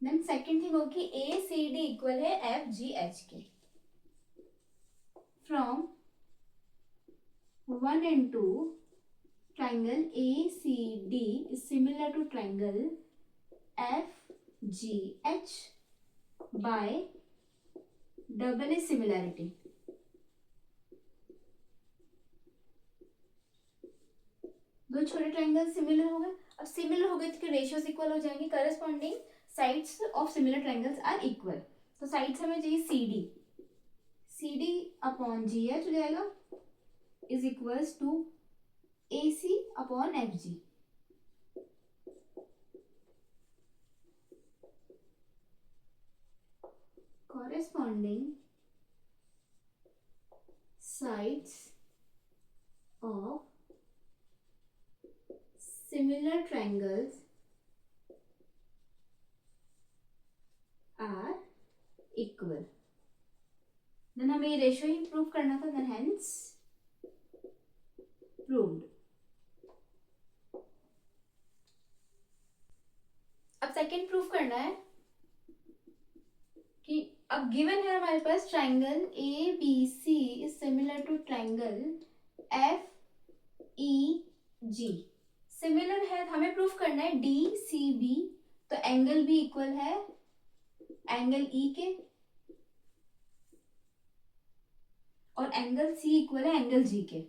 देन सेकेंड थिंग होगी ACD इक्वल है FGH के. From 1 and 2 triangle ACD is similar to triangle FGH by double is similarity. दो छोटे ट्रायंगल सिमिलर हो गए. अब सिमिलर हो गए तो रेशियोज इक्वल हो जाएंगे. Corresponding sides of similar triangles are equal. तो साइड्स हमें चाहिए CD अपॉन GH हो जाएगा is equals to AC upon FG. corresponding sides of similar triangles are equal. Then हमें ये रेशियो ही प्रूव करना था. Then hence proved. अब सेकेंड प्रूफ करना है कि अब गिवन है हमारे पास triangle ABC is similar to triangle F E G similar है, हमें प्रूफ करना है डी सी बी, तो एंगल भी इक्वल है एंगल ई के और एंगल सी इक्वल है एंगल जी के।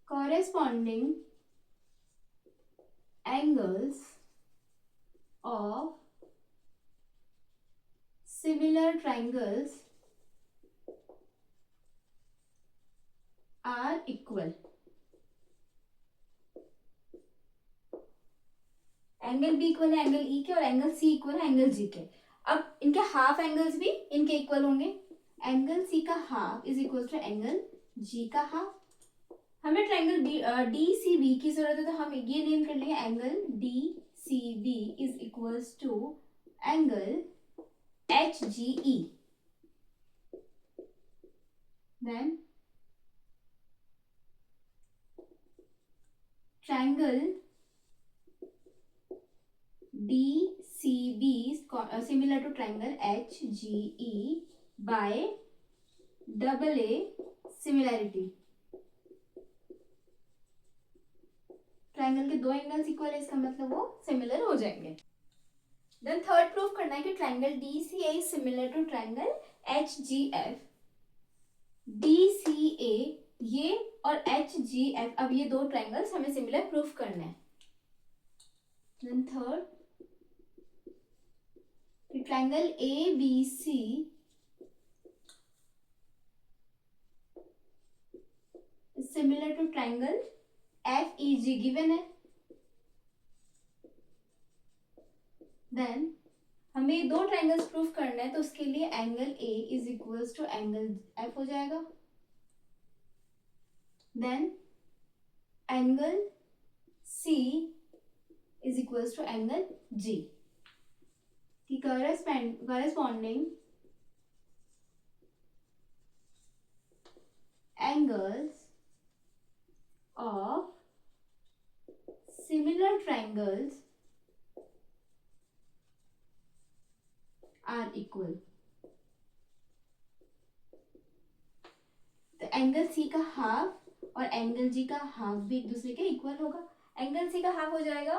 Corresponding angles of similar triangles are equal। Angle B equal है एंगल ई के और एंगल सी इक्वल है एंगल जी के। अब इनके हाफ एंगल्स भी इनके इक्वल होंगे, एंगल सी का half is equal to angle G का हाफ। हमें ट्रायंगल डी सी बी की जरूरत है, तो हम ये नेम कर लेंगे angle D C B is equals to angle H G E. then triangle DCB is similar to triangle HGE by double A similarity। Triangle के दो एंगल्स इक्वल है, इसका मतलब वो सिमिलर हो जाएंगे। देन थर्ड प्रूफ करना है कि triangle DCA is similar to triangle HGF। DCA ये और HGF, अब ये दो ट्राइंगल्स हमें सिमिलर प्रूफ करना है। Then third triangle ABC is similar to triangle FEG given है। देन हमें दो ट्राइंगल्स प्रूफ करना है, तो उसके लिए angle A is equals to angle F हो जाएगा। Then angle C is equals to angle G की corresponding angles of similar triangles are equal। तो एंगल C का हाफ और एंगल G का हाफ भी एक दूसरे के इक्वल होगा। एंगल C का हाफ हो जाएगा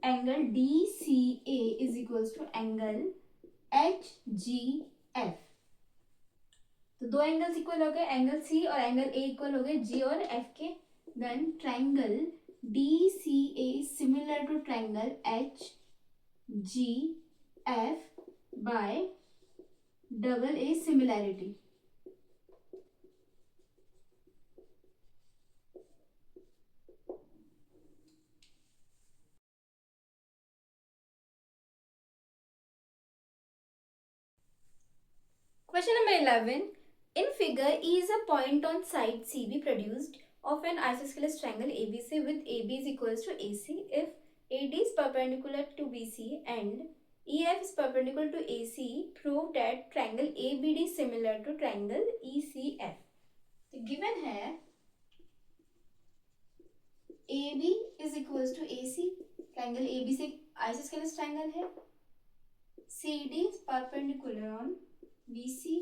angle DCA is equals to angle HGF। तो दो एंगल्स इक्वल हो गए, एंगल C और एंगल A इक्वल हो गए G और F के। Then triangle DCA similar to triangle HGF by double A similarity. Question number 11. In figure, E is a point on side CB produced of an isosceles triangle ABC with AB is equals to AC if AD is perpendicular to BC and EF is perpendicular to AC. Prove that triangle ABD is similar to triangle ECF. तो given है AB is equals to AC, triangle ABC isosceles triangle है, CD is perpendicular on BC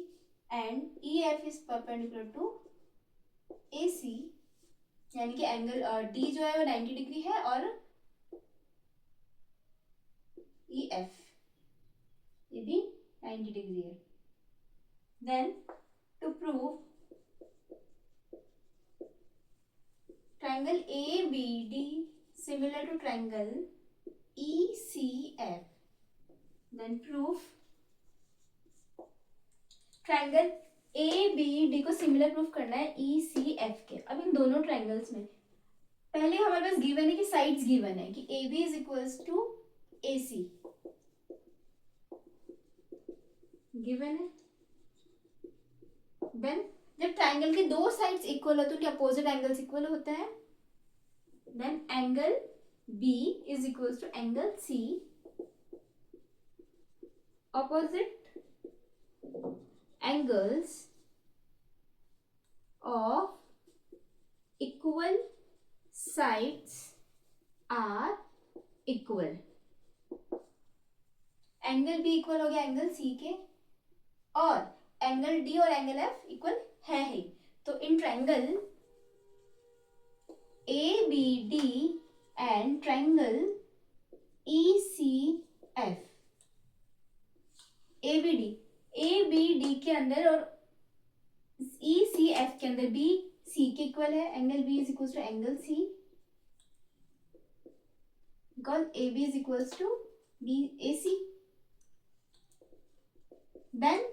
and EF is perpendicular to AC, यानी कि angle D जो है वो 90 degree है और EF ये भी 90 डिग्री है। Then to prove triangle ABD similar to triangle ECF, then proof triangle ABD को सिमिलर प्रूफ करना है ECF के। अब इन दोनों ट्राइंगल्स में पहले हमारे पास गिवन है कि साइड्स गिवन है कि AB is equals to AC given है। देन जब ट्राइंगल के दो साइड्स इक्वल होते हैं, उनके अपोजिट एंगल्स इक्वल होते हैं। Then angle B is equals to angle C, opposite angles of equal sides are equal। Angle B equal हो गया एंगल C के और एंगल डी और एंगल एफ इक्वल है ही। तो in triangle A B D and triangle E C F, A B D के अंदर और ई सी एफ के अंदर बी सी के इक्वल है, angle B is equal to angle C, because A B is equal to B A C. Then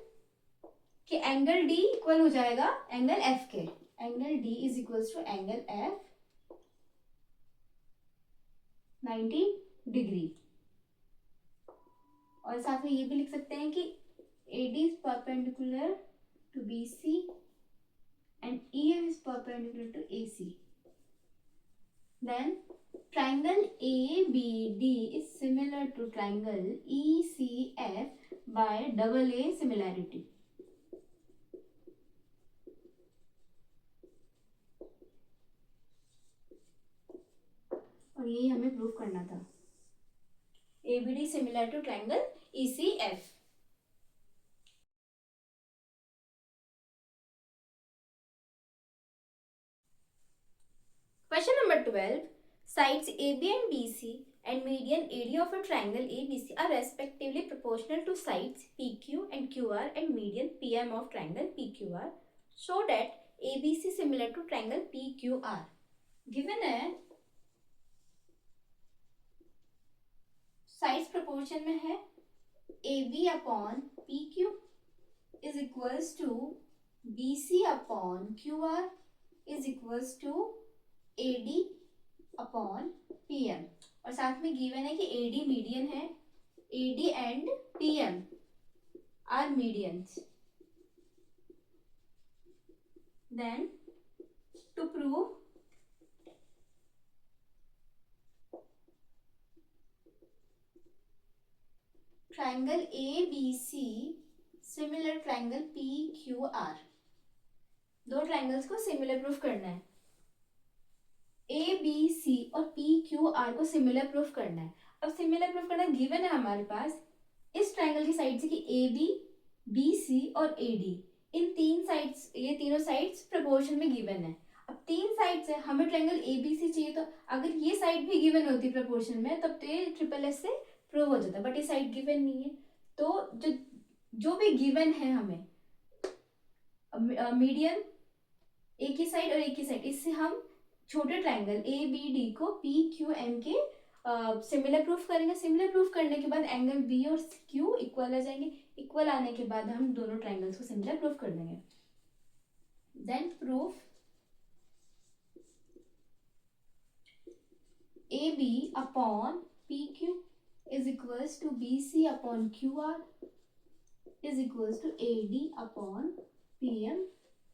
कि angle D equal हो जाएगा एंगल एफ के, angle D is equal to angle F 90 degree. और साथ में ये भी लिख सकते हैं कि AD is perpendicular to BC and EF is perpendicular to AC. Then triangle ABD is similar to triangle ECF by double A similarity. और यही हमें प्रूव करना था। ABD similar to triangle ECF. Question number 12. Sides AB and BC and median AD of a triangle ABC are respectively proportional to sides PQ and QR and median PM of triangle PQR. Show that ABC similar to triangle PQR. Given है sides proportion में है AB upon PQ is equals to BC upon QR is equals to AD upon PM, और साथ में given है कि AD median है, AD and PM are medians. Then to prove triangle ABC similar triangle PQR, दो triangles को similar proof करना है। ABC और PQR को सिमिलर प्रूफ करना है। अब सिमिलर प्रूफ करना गिवन है हमारे पास इस ट्रायंगल की साइड से कि AB, BC और AD, इन तीन साइड्स, ये तीनों साइड्स प्रोपोर्शन में गिवन है। अब तीन साइड्स है, हमें ट्रायंगल ABC चाहिए, तो अगर ये साइड भी गिवन होती प्रोपोर्शन में तब तो ये ट्रिपल एस से प्रूव हो जाता, बट ये साइड गिवन नहीं है। तो जो भी गिवन है हमें मीडियन एक ही साइड और एक ही साइड, इससे हम छोटे ट्रायंगल ABD को PQM के सिमिलर प्रूफ करेंगे। सिमिलर प्रूफ करने के बाद एंगल B और Q इक्वल आ जाएंगे, इक्वल आने के बाद हम दोनों ट्रायंगल्स को सिमिलर प्रूफ कर देंगे। Then proof AB upon PQ is equals to BC upon QR is equals to AD upon PM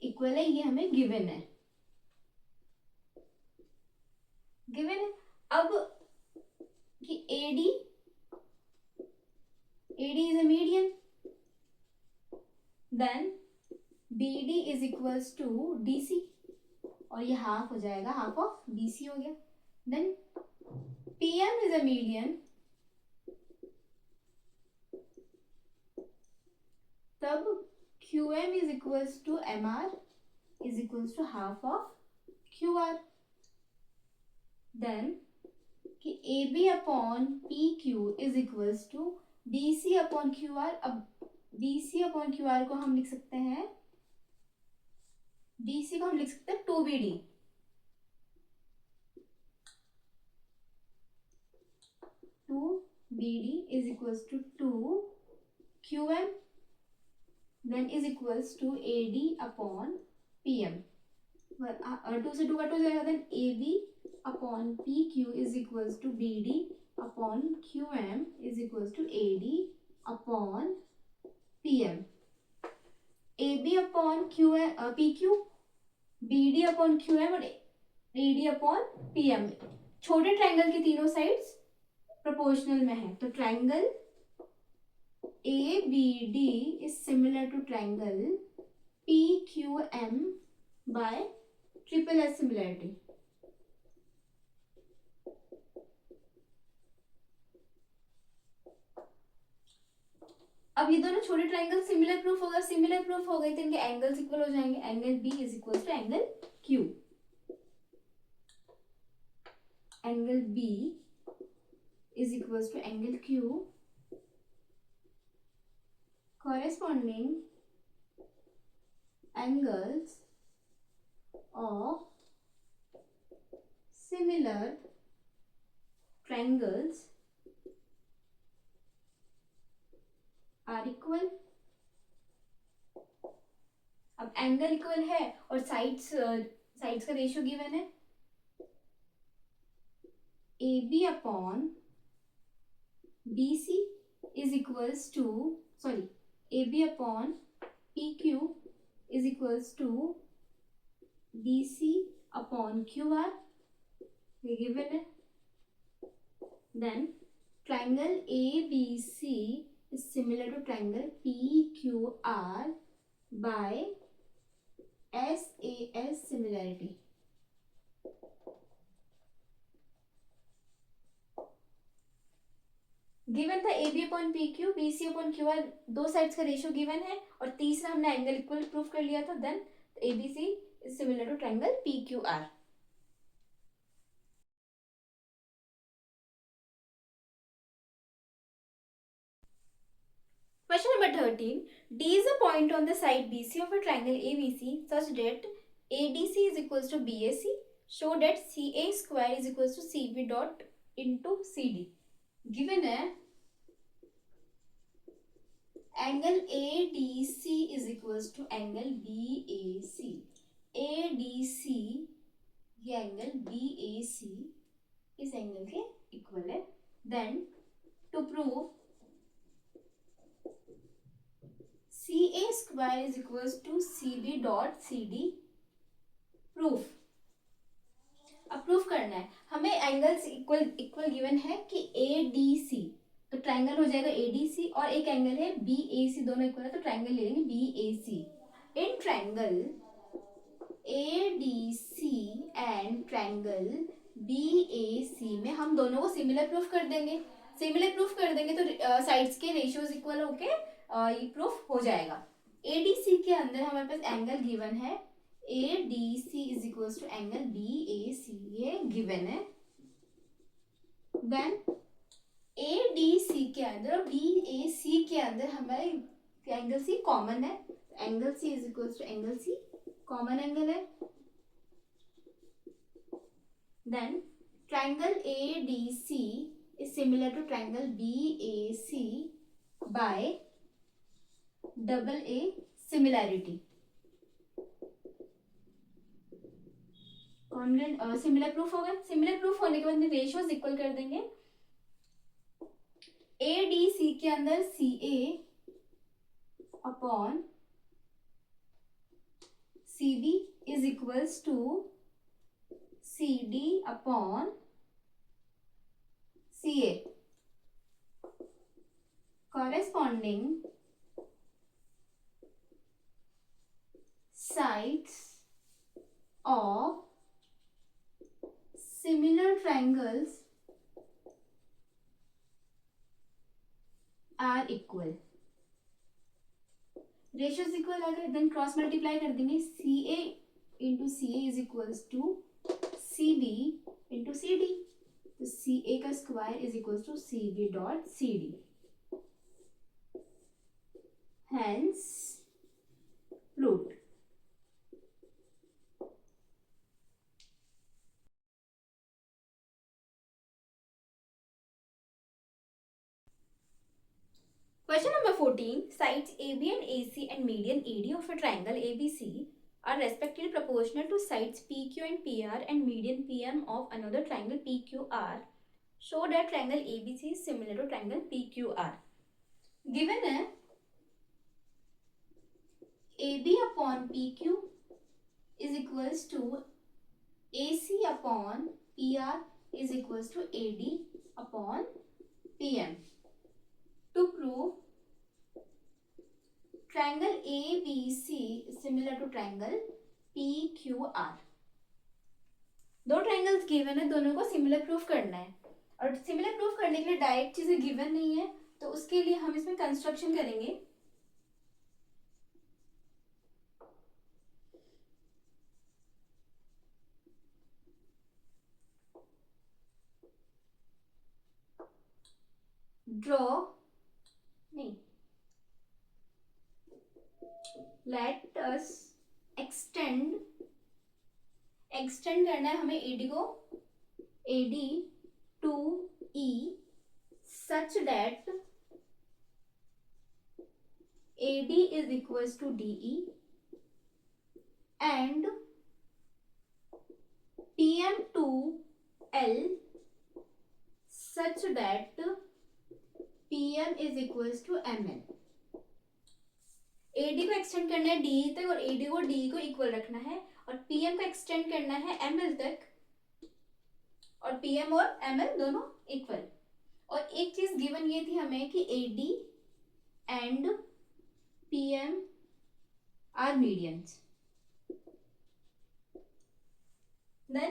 equal है, ये हमें गिवन है, गिवन है। अब कि AD is a median, then BD is equals to DC, और ये हाफ हो जाएगा, हाफ ऑफ BC हो गया। Then PM is a median, तब QM is equals to MR is equals to half of QR. Then कि AB upon PQ is equals to BC upon QR। अब BC upon QR को हम लिख सकते हैं, BC को हम लिख सकते हैं 2BD, 2BD is equals to 2QM then is equals to AD upon PM। 2 से 2 कट हो जाएगा, then AB upon PQ is equals to BD upon QM is equals to AD upon PM। AB upon QM PQ, BD upon QM और AD upon PM छोटे triangle के तीनों sides proportional में है, तो triangle ABD is similar to triangle PQM by triple S similarity। अब ये दोनों छोटे ट्राइंगल सिमिलर प्रूफ होगा, सिमिलर प्रूफ हो गए तो इनके एंगल्स इक्वल हो जाएंगे, angle B is equal to angle Q, angle B is equal to angle Q, corresponding angles of similar triangles are equal. अब एंगल इक्वल है और साइड्स का रेशियो गिवन है, A B upon B C is equals to, sorry, A B upon P Q is equals to B C upon Q are, ये given है. Then triangle A B C is similar to triangle PQR by SAS similarity. Given था A B upon P Q, B C upon Q R, दो sides का ratio given है और तीसरा हमने angle equal proof कर लिया था. Then A B C is similar to triangle P Q R. Question number 13. D is a point on the side BC of a triangle ABC such that ADC is equals to BAC. Show that CA square is equals to CB dot into CD. Given है angle ADC is equals to angle BAC. ADC ये angle BAC इस angle के equal है. Then to prove CA square is equals to CB dot CD, proof. अब proof करना है हमें, angles equal given है कि ADC, तो ट्राइंगल हो जाएगा ADC और एक एंगल है BAC, दोनों इक्वल है तो ट्राइंगल ले लेंगे BAC. In triangle ADC and triangle BAC में हम दोनों को सिमिलर प्रूफ कर देंगे. सिमिलर प्रूफ कर देंगे तो साइड्स के रेशियोज इक्वल होके ये प्रूफ हो जाएगा. ADC के अंदर हमारे पास एंगल गिवन है ADC is equal to angle BAC, ये गिवन है. देन ADC के अंदर और BAC के अंदर हमारे एंगल C कॉमन है, angle C is equal to angle C, common angle है. Then triangle ADC is similar to triangle BAC by double A similarity. Similar proof होगा. सिमिलर प्रूफ होने के बाद रेशियोज इक्वल कर देंगे. ADC के अंदर CA upon CB is equals to CD upon CA. corresponding sides of similar triangles are equal. ratios equal आ गए. देन क्रॉस मल्टीप्लाई कर देंगे. CA into CA is equals to CB into CD, तो CA का square is equals to CB dot CD. Hence proved. Question number 14. Sides AB and AC and median AD of a triangle ABC are respectively proportional to sides PQ and PR and median PM of another triangle PQR. Show that triangle ABC is similar to triangle PQR. Given है AB upon PQ is equals to AC upon PR is equals to AD upon PM. To prove triangle ABC is similar to triangle PQR. दो triangles given है, दोनों को similar proof करना है और similar proof करने के लिए डायरेक्ट चीजें गिवन नहीं है तो उसके लिए हम इसमें कंस्ट्रक्शन करेंगे। ड्रॉ नहीं, लेट अस एक्सटेंड करना है हमें एडी को, AD to E such that AD is equals to DE and PM to L such that PM is equals to ML। AD को एक्सटेंड करना है DE तक और AD को DE को इक्वल रखना है, और PM को एक्सटेंड करना है ML तक और PM और ML दोनों इक्वल। और एक चीज गिवन ये थी हमें कि AD and PM are medians। Then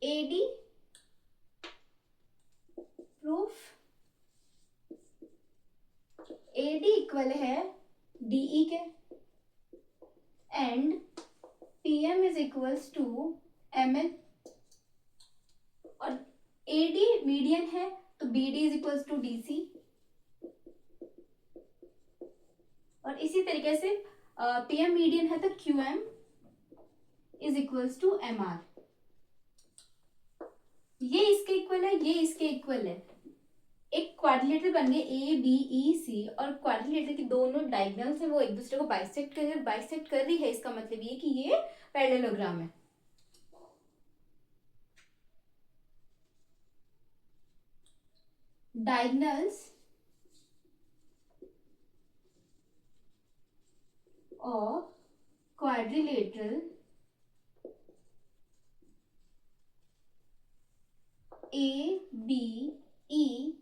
AD proof, AD equal है DE के and PM is equals to ML, और AD मीडियन है तो BD is equals to DC, और इसी तरीके से PM मीडियन है तो QM is equals to MR। ये इसके इक्वल है, ये इसके इक्वल है। एक क्वाड्रिलेटरल बन गए ABEC, और क्वाड्रिलेटरल की दोनों डायगोनल्स है वो एक दूसरे को बाइसेक्ट कर रही है। इसका मतलब ये कि ये पैरेललोग्राम है। Diagonals of quadrilateral ABEC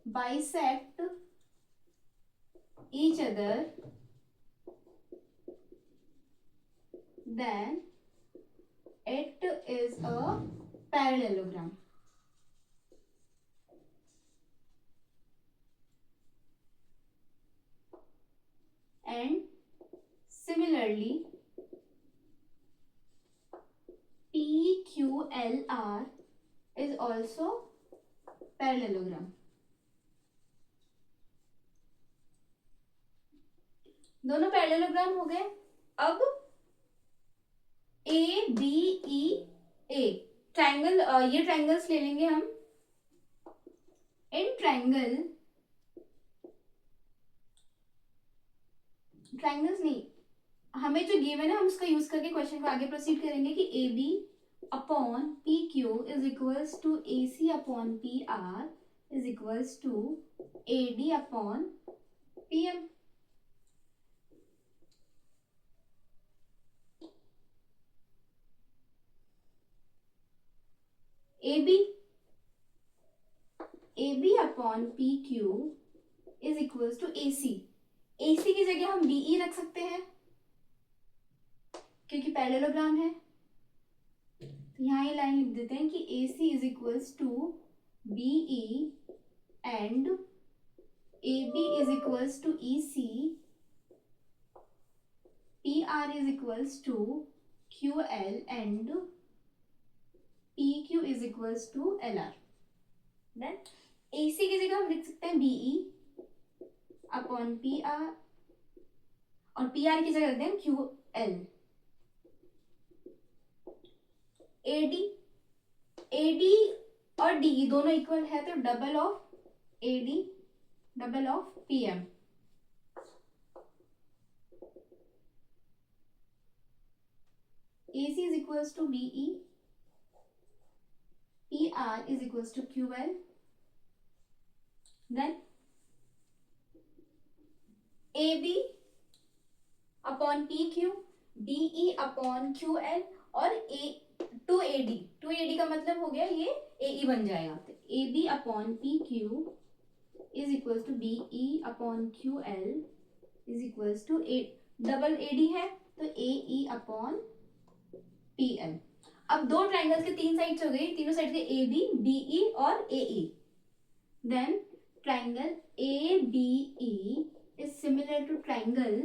bisect each other, then it is a parallelogram। And similarly PQLR is also parallelogram। दोनों पैरेललोग्राम हो गए। अब ABEA ट्रायंगल, ये ट्रायंगल्स ले लेंगे हम। इन ट्रायंगल्स नहीं, हमें जो गिवन है हम उसका यूज करके क्वेश्चन को आगे प्रोसीड करेंगे कि AB upon PQ is equals to AC upon PR is equals to AD upon PM। AB upon PQ is equals to AC। AC की जगह हम BE रख सकते हैं क्योंकि पैरेललोग्राम है। तो यहाँ ये लाइन लिख देते हैं कि AC is equals to BE and AB is equals to EC, PR is equals to QL and PQ is equals to LR। Then AC की जगह हम लिख सकते हैं BE अपॉन PR और PR की जगह रख दें QL। AD और DE दोनों इक्वल है तो double of AD double of PM। AC is equals to BE, PR is equals to QL, then AB upon PQ, DE upon QL और टू AD का मतलब हो गया ये AE बन जाएगा। तो AB upon PQ is equals to BE upon QL is equals to double AD है तो AE अपॉन PL। अब दो ट्राइंगल्स के तीन साइड्स हो गई, तीनों साइड के ए बी, बी ई और A E. Then triangle A B E is similar to triangle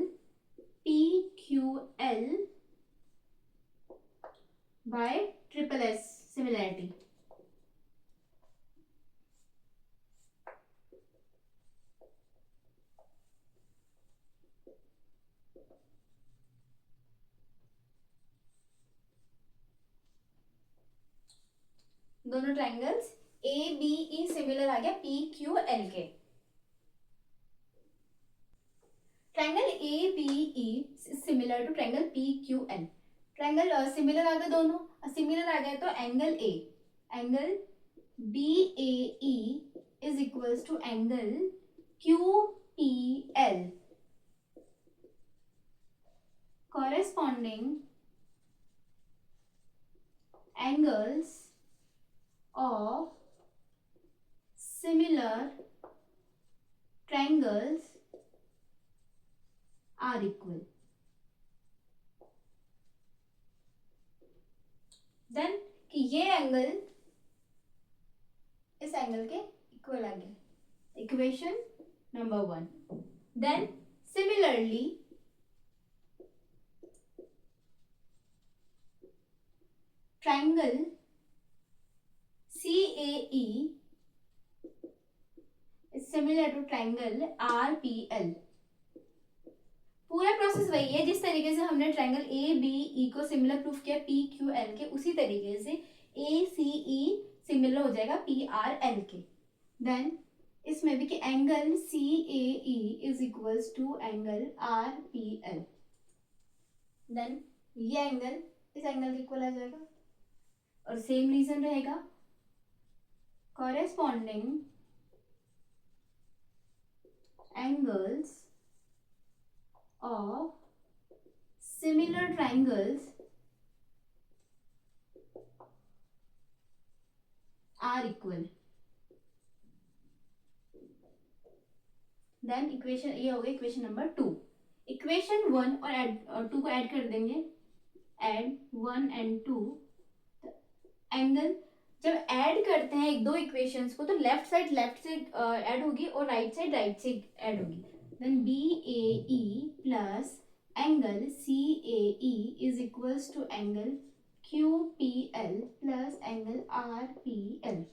P Q L by triple S similarity. दोनों triangles A B E similar आ गया पी क्यू एल के. Triangle A B E similar to triangle P Q L. Triangle similar आ गए दोनों, similar आ गए तो angle B A E is equals to angle Q P L. corresponding angles of similar triangles are equal. Then कि ये angle इस angle के इक्वल आ गया. Equation number 1. Then similarly triangle CAE is similar to triangle RPL. पूरा process वही है जिस तरीके से हमने ट्राइंगल ए बी ई को सिमिलर प्रूफ किया पी क्यू एल के, उसी तरीके से ए सी ई सिमिलर हो जाएगा पी आर एल के. देन इसमें भी कि angle C A E is equals to angle R P L. Then ये एंगल इस एंगल के इक्वल आ जाएगा और सेम रीजन रहेगा. corresponding angles of similar triangles are equal. Then equation ये हो गया इक्वेशन नंबर 2. इक्वेशन 1 और 2 को ऐड कर देंगे. Add 1 and 2. एंगल जब ऐड करते हैं एक दो इक्वेशंस को तो लेफ्ट साइड ऐड होगी और राइट साइड ऐड होगी. Then B A E plus angle C A E is equals to angle Q P L plus angle R P L.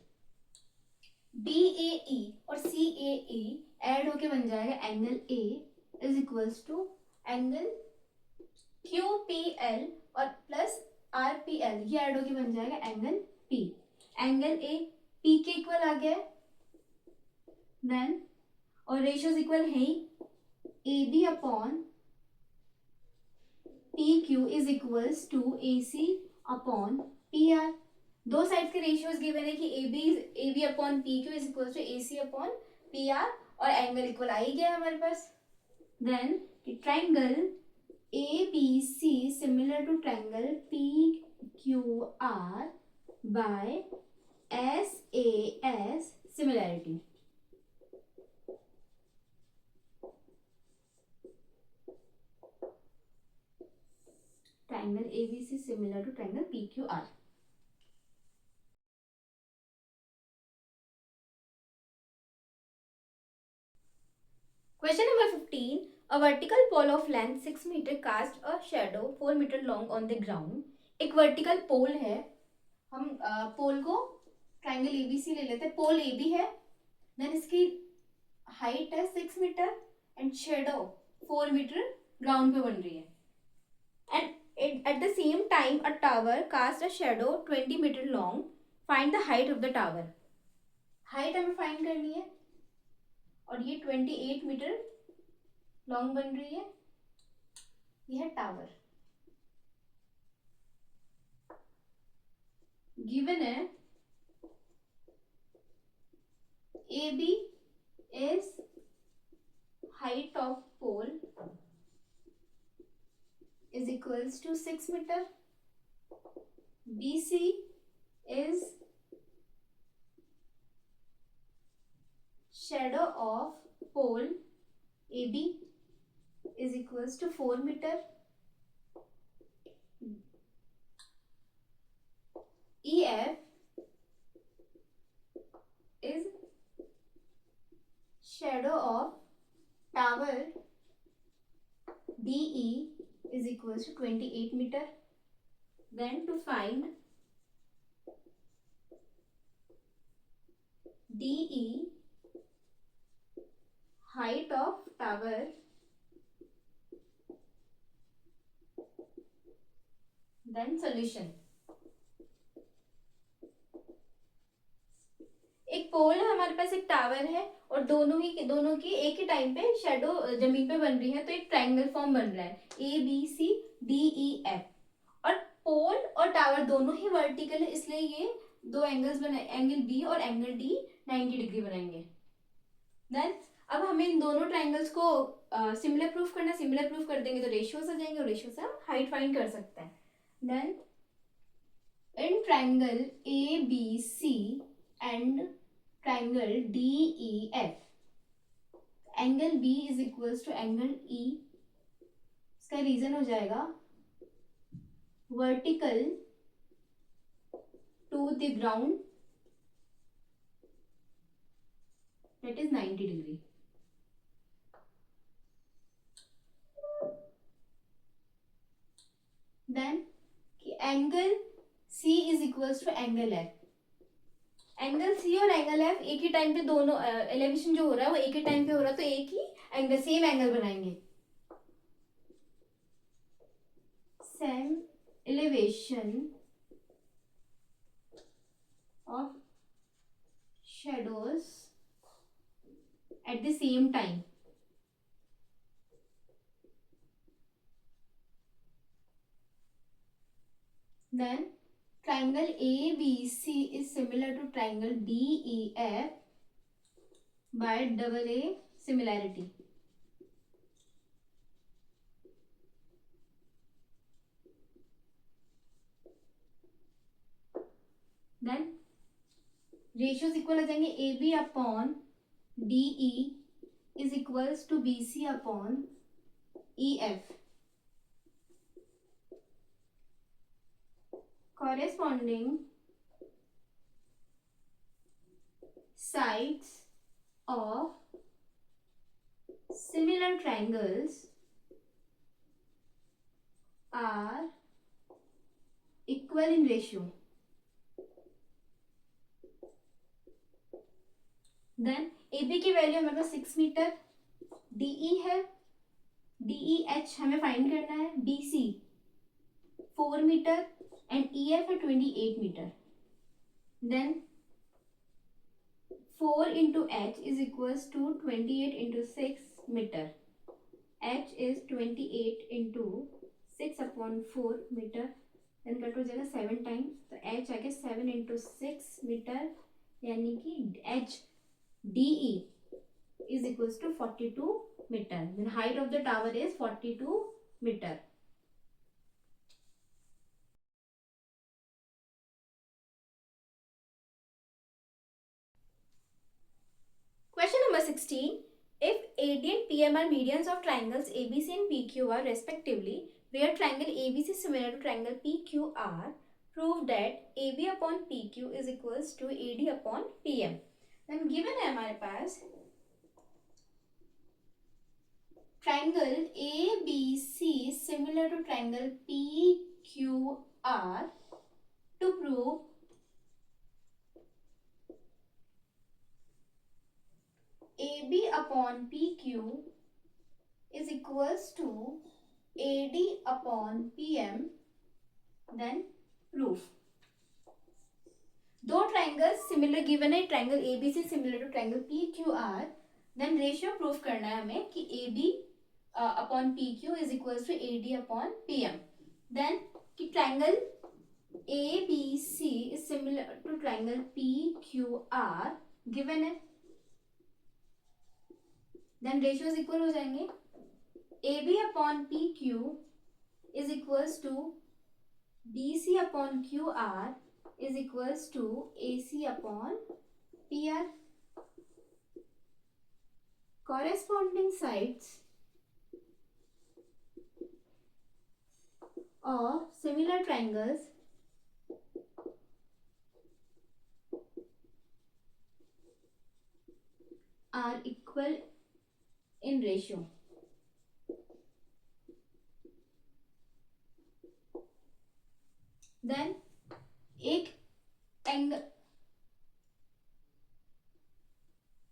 B A E और C A E add होके बन जाएगा angle A is equals to angle Q P L और plus R P L, ये add होके बन जाएगा angle P. Angle A P के इक्वल आ गया. देन और रेशियोज इक्वल है ही. A B upon P Q is equals to A C upon P R. दो साइड के रेशियोज गिवन है कि A B upon P Q is equals to A C upon P R और angle equal आ ही गया हमारे पास. Then triangle A B C similar to triangle P Q R by S A S similarity. Triangle A B C similar to triangle P Q R. Question number 15. A vertical pole of length 6 meter cast a shadow 4 meter long on the ground. एक vertical pole है. हम pole को triangle ABC ले लेते हैं. Pole AB है. Then इसकी height है 6 metre and shadow 4 metre ground पे बन रही है. And at the same time a tower cast a shadow 20 metre long. Find the height of the tower. Height हमें फाइंड करनी है और ये 28 मीटर लॉन्ग बन रही है. यह है टावर. गिवन है A B is height of pole is equals to 6 meter. BC is shadow of pole AB is equals to 4 meter. EF is shadow of tower DE is equals to 28 meter. Then to find DE, height of tower, then solution. एक पोल है हमारे पास, एक tower है, और दोनों की एक ही time पे शेडो जमीन पे बन रही है, तो एक ट्रायंगल फॉर्म बन रहा है ABCDEF, और पोल और टावर दोनों ही वर्टिकल है, इसलिए ये दो एंगल्स बने, एंगल B और एंगल D 90 डिग्री बनाएंगे. देन अब हमें इन दोनों ट्रायंगल्स को सिमिलर प्रूफ करना, सिमिलर प्रूफ कर देंगे तो रेशियोज आ जाएंगे, और रेशियो से हम हाइट फाइंड कर सकते हैं. Then in triangle ABC and triangle DEF, angle B is equals to angle E. इसका रीजन हो जाएगा vertical to the ground, that is 90 degree. Then angle C is equals to angle F. Angle C और angle F एक ही time पे दोनों elevation जो हो रहा है वो एक ही टाइम पे हो रहा है, तो एक ही एंगल सेम एंगल बनाएंगे. Same elevation of shadows at the same time. Then triangle ABC is similar to triangle DEF by double A similarity. Then ratios equal हो जाएंगे, AB upon DE is equals to BC upon EF. Corresponding sides of similar triangles are equal in ratio. Then AB की value हमारे पास 6 metre, DE है, DEH हमें find करना है, BC 4 metre and EF है 28 metre. Then 4 into H is equals to 28 into 6 metre. H is 28 into 6 upon 4 metre. Then cut हो जाएगा 7 टाइम्स, तो H आ गया 7 into 6 मीटर, यानी कि H DE is equals to 42 meter. Then height of the tower is 42 meter. Question number 16. If AD and PM are medians of triangles ABC and PQR respectively, where triangle ABC is similar to triangle PQR, prove that AB upon PQ is equals to AD upon PM. Then given है हमारे पास triangle ABC similar to triangle PQR. To prove AB upon PQ is equals to AD upon PM, then proof. दो triangle similar given है, triangle ABC similar to triangle PQR, then ratio proof करना है हमें कि AB upon PQ is equals to AD upon PM. Then कि triangle ABC is similar to triangle PQR given है, then ratios equal हो जाएंगे. AB upon PQ is equals to BC upon QR is equals to AC upon PR. Corresponding sides of similar triangles are equal in ratio. Then एक angle,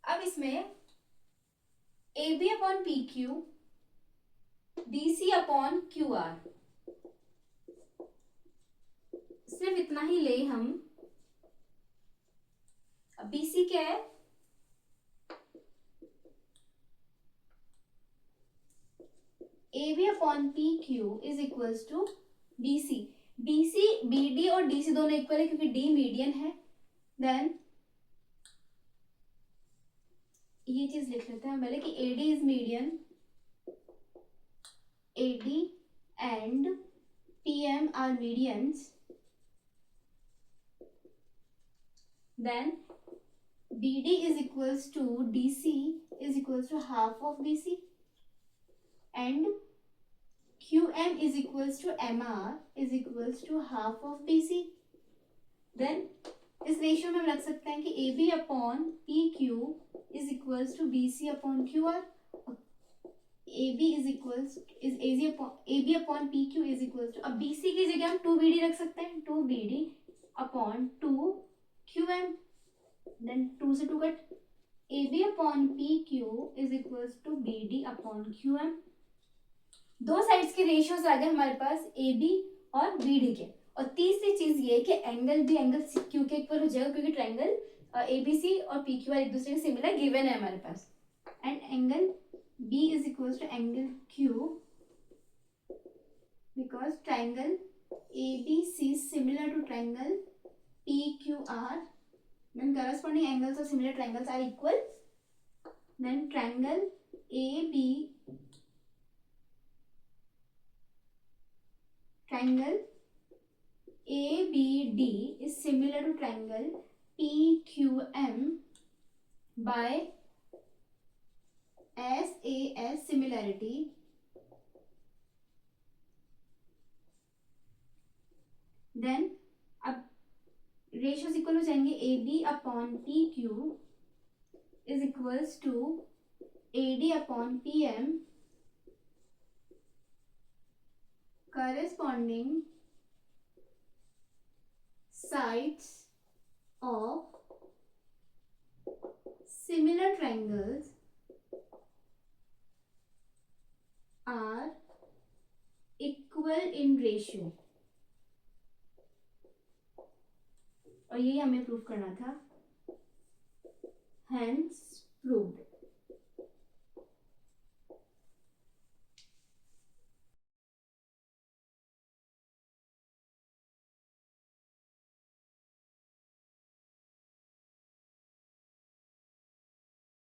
अब इसमें A B upon P Q D C upon Q R, सिर्फ इतना ही ले हम। अब B C क्या है, A B upon P Q is equals to B C. B C, B D और डी सी दोनों इक्वल है क्योंकि डी मीडियन है। देन ये चीज लिख लेते हैं पहले कि A D is median, A D and P M R medians. Then BD is equals to DC is equals to half of BC and QM is equals to MR is equals to half of BC. Then इस ratio में हम रख सकते हैं कि AB upon PQ is equals to BC upon QR, AB is equals is AB upon PQ is equals to, अब BC की जगह हम 2BD रख सकते हैं, 2BD अपॉन 2QM। then 2 से 2 कट, AB upon PQ is equals to BD upon QM। दो साइड्स के रेशियोज आ गए हमारे पास AB और BD के। और तीसरी चीज ये कि एंगल भी एंगल Q के इक्वल हो जाएगा क्योंकि ट्रायंगल ABC और PQR एक दूसरे के सिमिलर गिवन है हमारे पास। And angle B is equals to angle Q because triangle ABC similar to triangle PQR, then corresponding angles of similar triangles are equal. Then triangle ABD is similar to triangle PQM by SAS similarity. Then अब ratios equal हो जाएंगे, A B upon P Q is equals to A D upon P M, corresponding sides of similar triangles are equal in ratio। और यही हमें proof करना था, hence proved।